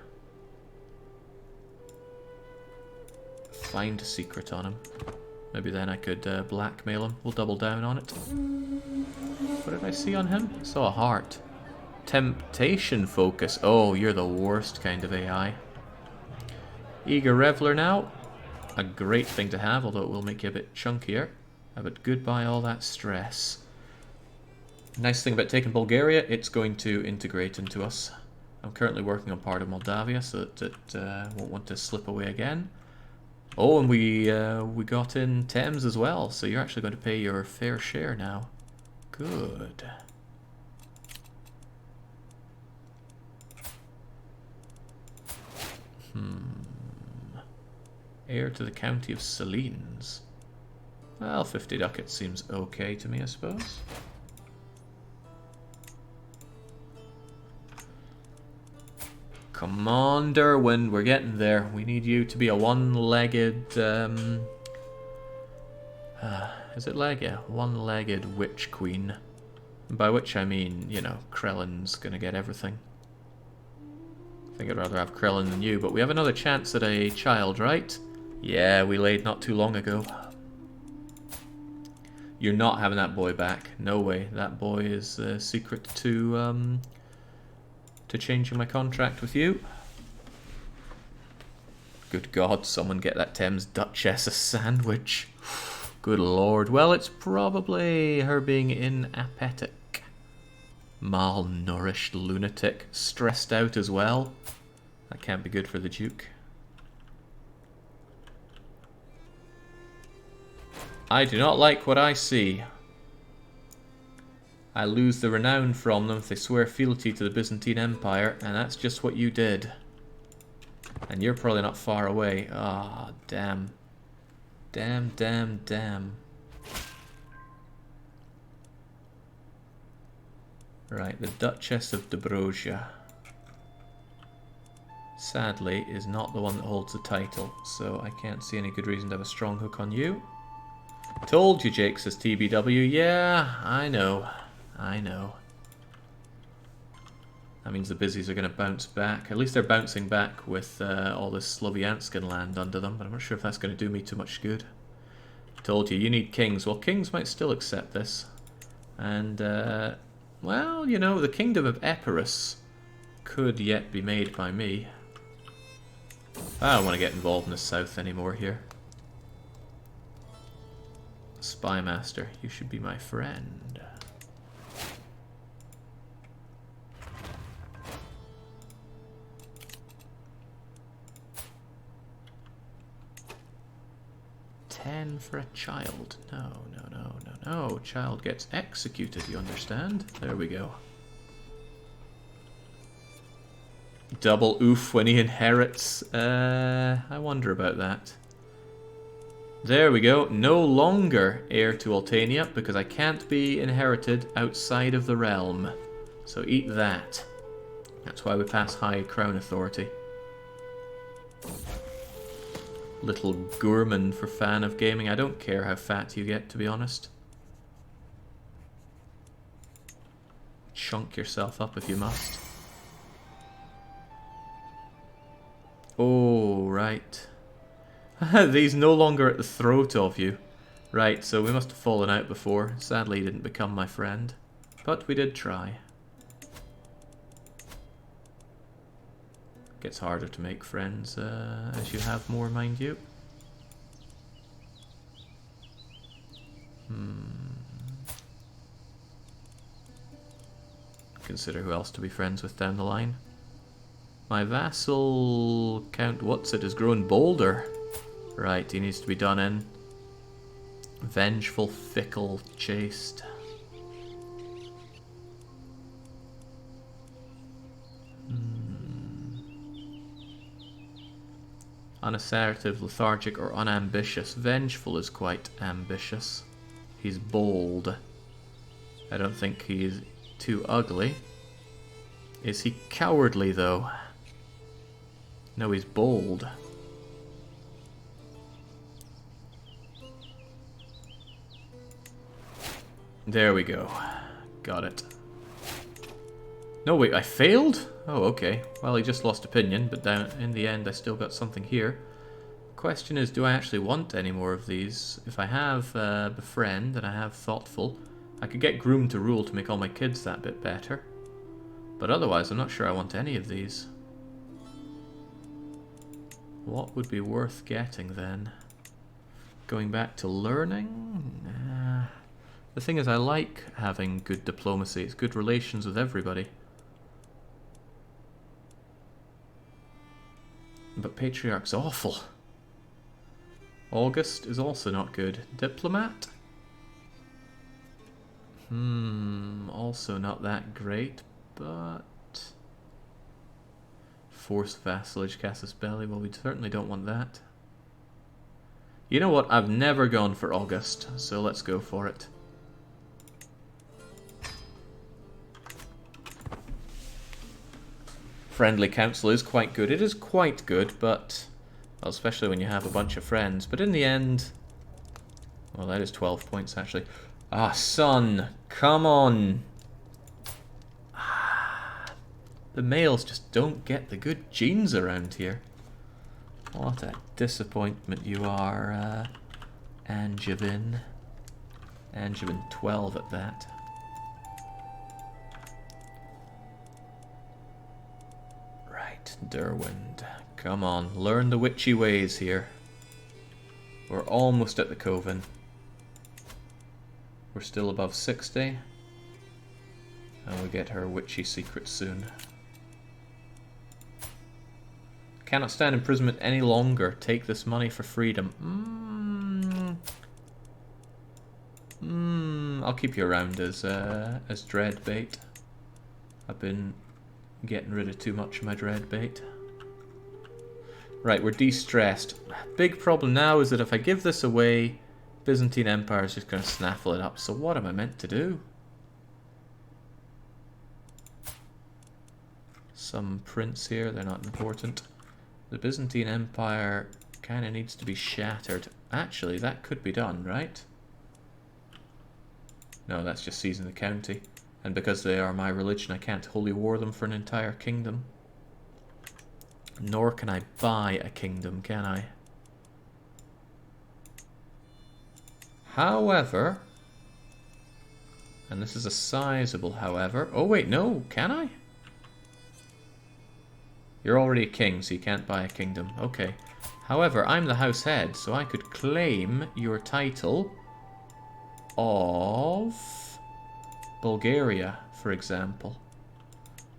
Find a secret on him. Maybe then I could blackmail him. We'll double down on it. What did I see on him? I saw a heart. Temptation focus. Oh, you're the worst kind of AI. Eager Reveler now. A great thing to have, although it will make you a bit chunkier. But goodbye all that stress. Nice thing about taking Bulgaria, it's going to integrate into us. I'm currently working on part of Moldavia, so that it won't want to slip away again. Oh, and we got in Thames as well, so you're actually going to pay your fair share now. Good. Heir to the county of Salines. Well, 50 ducats seems okay to me, I suppose. Come on, Derwin, we're getting there. We need you to be a one-legged, is it leg? Yeah, one-legged witch queen. By which I mean, you know, Krellin's gonna get everything. I think I'd rather have Krellin than you, but we have another chance at a child, right? Yeah, we laid not too long ago. You're not having that boy back. No way. That boy is secret to changing my contract with you. Good God, someone get that Thames Duchess a sandwich. Good Lord. Well, it's probably her being inapetic. Malnourished lunatic. Stressed out as well. That can't be good for the Duke. I do not like what I see. I lose the renown from them if they swear fealty to the Byzantine Empire, and that's just what you did. And you're probably not far away. Ah, damn. Damn, damn, damn. Right, the Duchess of Dobrosia. Sadly, is not the one that holds the title, so I can't see any good reason to have a strong hook on you. Told you, Jake, says TBW. Yeah, I know. I know. That means the Bizzies are going to bounce back. At least they're bouncing back with all this Slovianskan land under them, but I'm not sure if that's going to do me too much good. Told you, you need kings. Well, kings might still accept this. And, well, you know, the Kingdom of Epirus could yet be made by me. I don't want to get involved in the south anymore here. Spymaster, you should be my friend. For a child. No, no, no, no, no. Child gets executed, you understand? There we go. Double oof when he inherits. I wonder about that. There we go. No longer heir to Altania because I can't be inherited outside of the realm. So eat that. That's why we pass high crown authority. Little gourmand for fan of gaming. I don't care how fat you get, to be honest. Chunk yourself up if you must. Oh, right. These no longer at the throat of you. Right, so we must have fallen out before. Sadly, he didn't become my friend. But we did try. Gets harder to make friends as you have more, mind you. Consider who else to be friends with down the line. My vassal Count Whatsit has grown bolder. Right, he needs to be done in. Vengeful, fickle, chaste. Unassertive, lethargic, or unambitious. Vengeful is quite ambitious. He's bold. I don't think he's too ugly. Is he cowardly, though? No, he's bold. There we go. Got it. No, wait, I failed? Oh, okay. Well, he just lost opinion, but down in the end I still got something here. Question is, do I actually want any more of these? If I have Befriend and I have Thoughtful, I could get Groom to Rule to make all my kids that bit better. But otherwise, I'm not sure I want any of these. What would be worth getting, then? Going back to learning? The thing is, I like having good diplomacy. It's good relations with everybody. But Patriarch's awful. August is also not good. Diplomat? Also not that great, but... Force vassalage, Casus Belli. Well, we certainly don't want that. You know what? I've never gone for August, so let's go for it. Friendly council is quite good. It is quite good, but... Well, especially when you have a bunch of friends. But in the end... Well, that is 12 points, actually. Ah, son! Come on! The males just don't get the good genes around here. What a disappointment you are, Angevin. Angevin 12 at that. Right, Derwent. Come on, learn the witchy ways here. We're almost at the Coven. We're still above 60. And we'll get her witchy secret soon. Cannot stand imprisonment any longer. Take this money for freedom. I'll keep you around as dread bait. I've been getting rid of too much of my dread bait. Right, we're de-stressed. Big problem now is that if I give this away, Byzantine Empire is just going to snaffle it up. So what am I meant to do? Some prints here, they're not important. The Byzantine Empire kind of needs to be shattered. Actually, that could be done, right? No, that's just seizing the county. And because they are my religion, I can't holy war them for an entire kingdom. Nor can I buy a kingdom, can I? However, and this is a sizable however. Oh wait, no, can I? You're already a king, so you can't buy a kingdom. Okay. However, I'm the house head, so I could claim your title of Bulgaria, for example.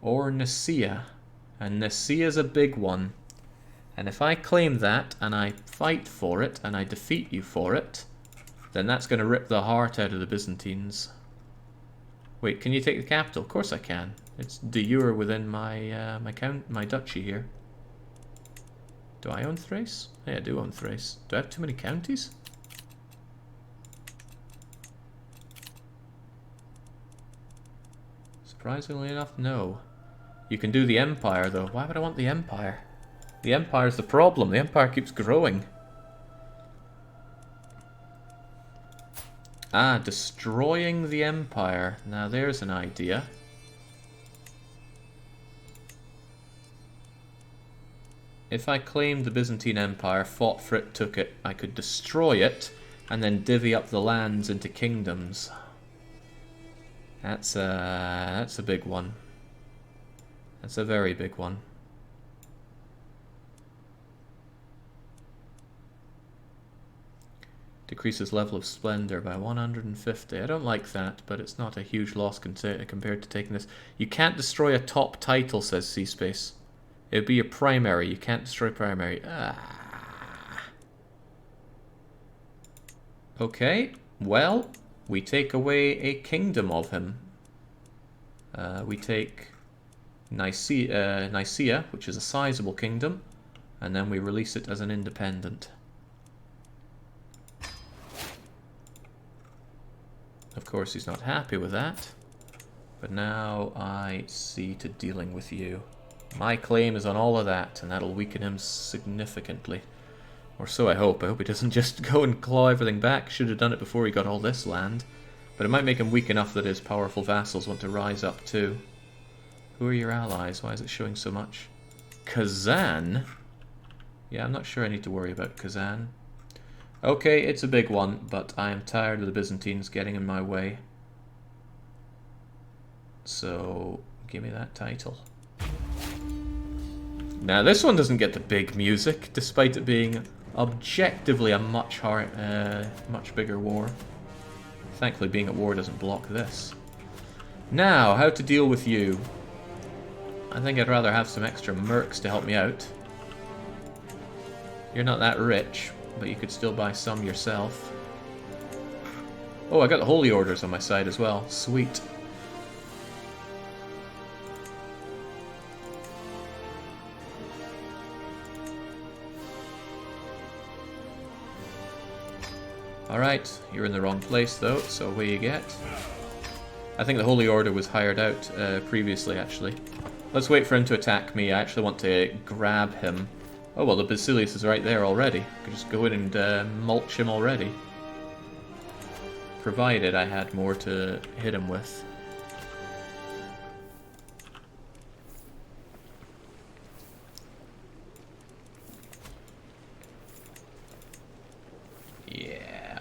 Or Nicaea. And Nicaea's a big one. And if I claim that, and I fight for it, and I defeat you for it, then that's going to rip the heart out of the Byzantines. Wait, can you take the capital? Of course I can. It's de jure within my my duchy here. Do I own Thrace? Yeah, I do own Thrace. Do I have too many counties? Surprisingly enough, no. You can do the Empire, though. Why would I want the Empire? The Empire's the problem. The Empire keeps growing. Ah, destroying the Empire. Now there's an idea. If I claimed the Byzantine Empire, fought for it, took it, I could destroy it, and then divvy up the lands into kingdoms. That's a big one. That's a very big one. Decreases level of splendor by 150. I don't like that, but it's not a huge loss compared to taking this. You can't destroy a top title, says C-Space. It would be your primary. You can't destroy primary. Okay, well, we take away a kingdom of him. We take Nicaea, which is a sizable kingdom, and then we release it as an independent. Of course, he's not happy with that, but now I see to dealing with you. My claim is on all of that, and that'll weaken him significantly. Or so I hope. I hope he doesn't just go and claw everything back. Should have done it before he got all this land. But it might make him weak enough that his powerful vassals want to rise up too. Who are your allies? Why is it showing so much? Kazan? Yeah, I'm not sure I need to worry about Kazan. Okay, it's a big one, but I am tired of the Byzantines getting in my way. So, give me that title. Now, this one doesn't get the big music, despite it being objectively a much bigger war. Thankfully, being at war doesn't block this. Now, how to deal with you. I think I'd rather have some extra mercs to help me out. You're not that rich, but you could still buy some yourself. Oh, I got the Holy Orders on my side as well. Sweet. Alright, you're in the wrong place though, so away you get. I think the Holy Order was hired out previously, actually. Let's wait for him to attack me. I actually want to grab him. Oh well, the Basilius is right there already. I could just go in and mulch him already. Provided I had more to hit him with.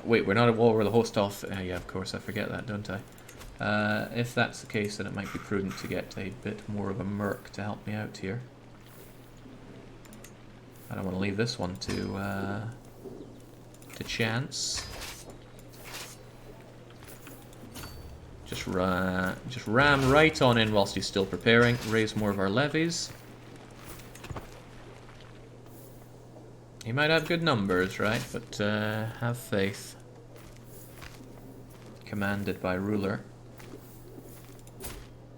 Wait, we're not at war with the host off. Yeah, of course, I forget that, don't I? If that's the case, then it might be prudent to get a bit more of a merc to help me out here. I don't want to leave this one to chance. Just ram right on in whilst he's still preparing. Raise more of our levies. He might have good numbers, right? But have faith. Commanded by ruler.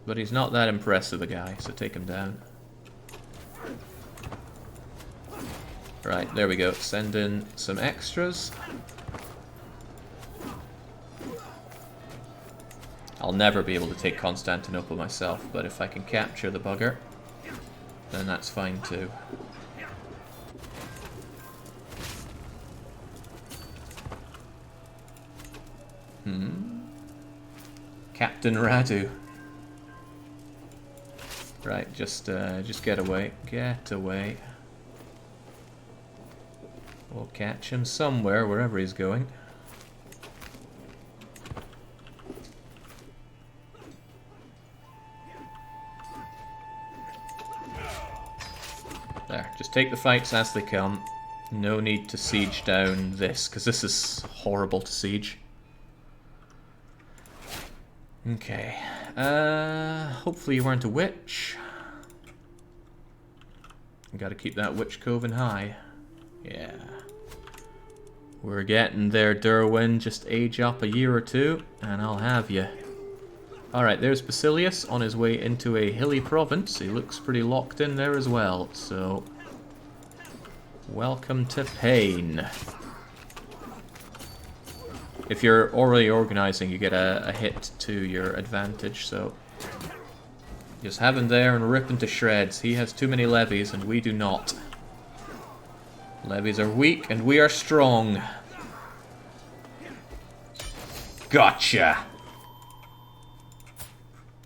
But he's not that impressive a guy, so take him down. Right, there we go. Send in some extras. I'll never be able to take Constantinople myself, but if I can capture the bugger, then that's fine too. Captain Radu. Right, just get away. Get away. We'll catch him somewhere, wherever he's going. There, just take the fights as they come. No need to siege down this, because this is horrible to siege. Okay. Hopefully you weren't a witch. Gotta keep that witch coven high. Yeah. We're getting there, Derwin. Just age up a year or two, and I'll have you. Alright, there's Basilius on his way into a hilly province. He looks pretty locked in there as well, so... welcome to pain. If you're already organizing, you get a hit to your advantage, so... just have him there and rip him to shreds. He has too many levies, and we do not. Levies are weak, and we are strong. Gotcha!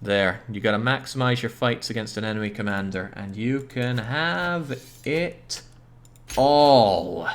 There, you gotta maximize your fights against an enemy commander, and you can have it all.